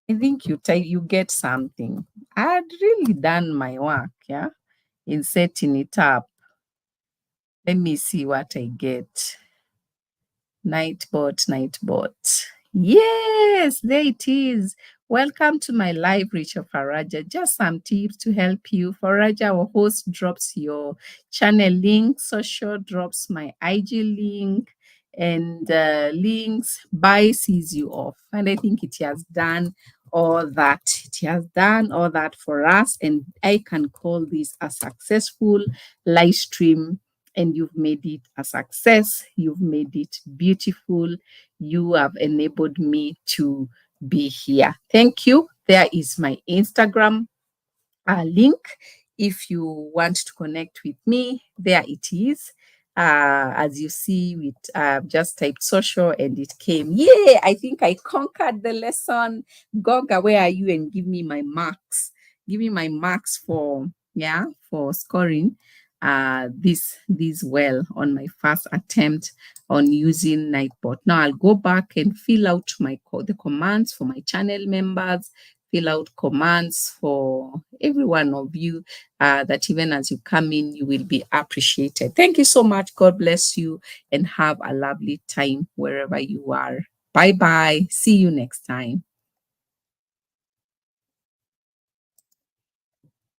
I think you get something. I had really done my work, yeah, in setting it up. Let me see what I get. Nightbot, Nightbot. Yes, there it is. Welcome to my live, Rachel Faraja. Just some tips to help you. Faraja, our host, drops your channel link. Social drops my IG link and links. Buy sees you off. And I think it has done all that. It has done all that for us. And I can call this a successful live stream, and you've made it a success. You've made it beautiful. You have enabled me to be here. Thank you. There is my Instagram link. If you want to connect with me, there it is. As you see, with just typed social and it came. Yay! I think I conquered the lesson. Goga, where are you? And give me my marks. Give me my marks for scoring this well on my first attempt on using Nightbot. Now I'll go back and fill out the commands for my channel members, fill out commands for every one of you, that even as you come in, you will be appreciated. Thank you so much. God bless you and have a lovely time wherever you are. Bye bye. See you next time.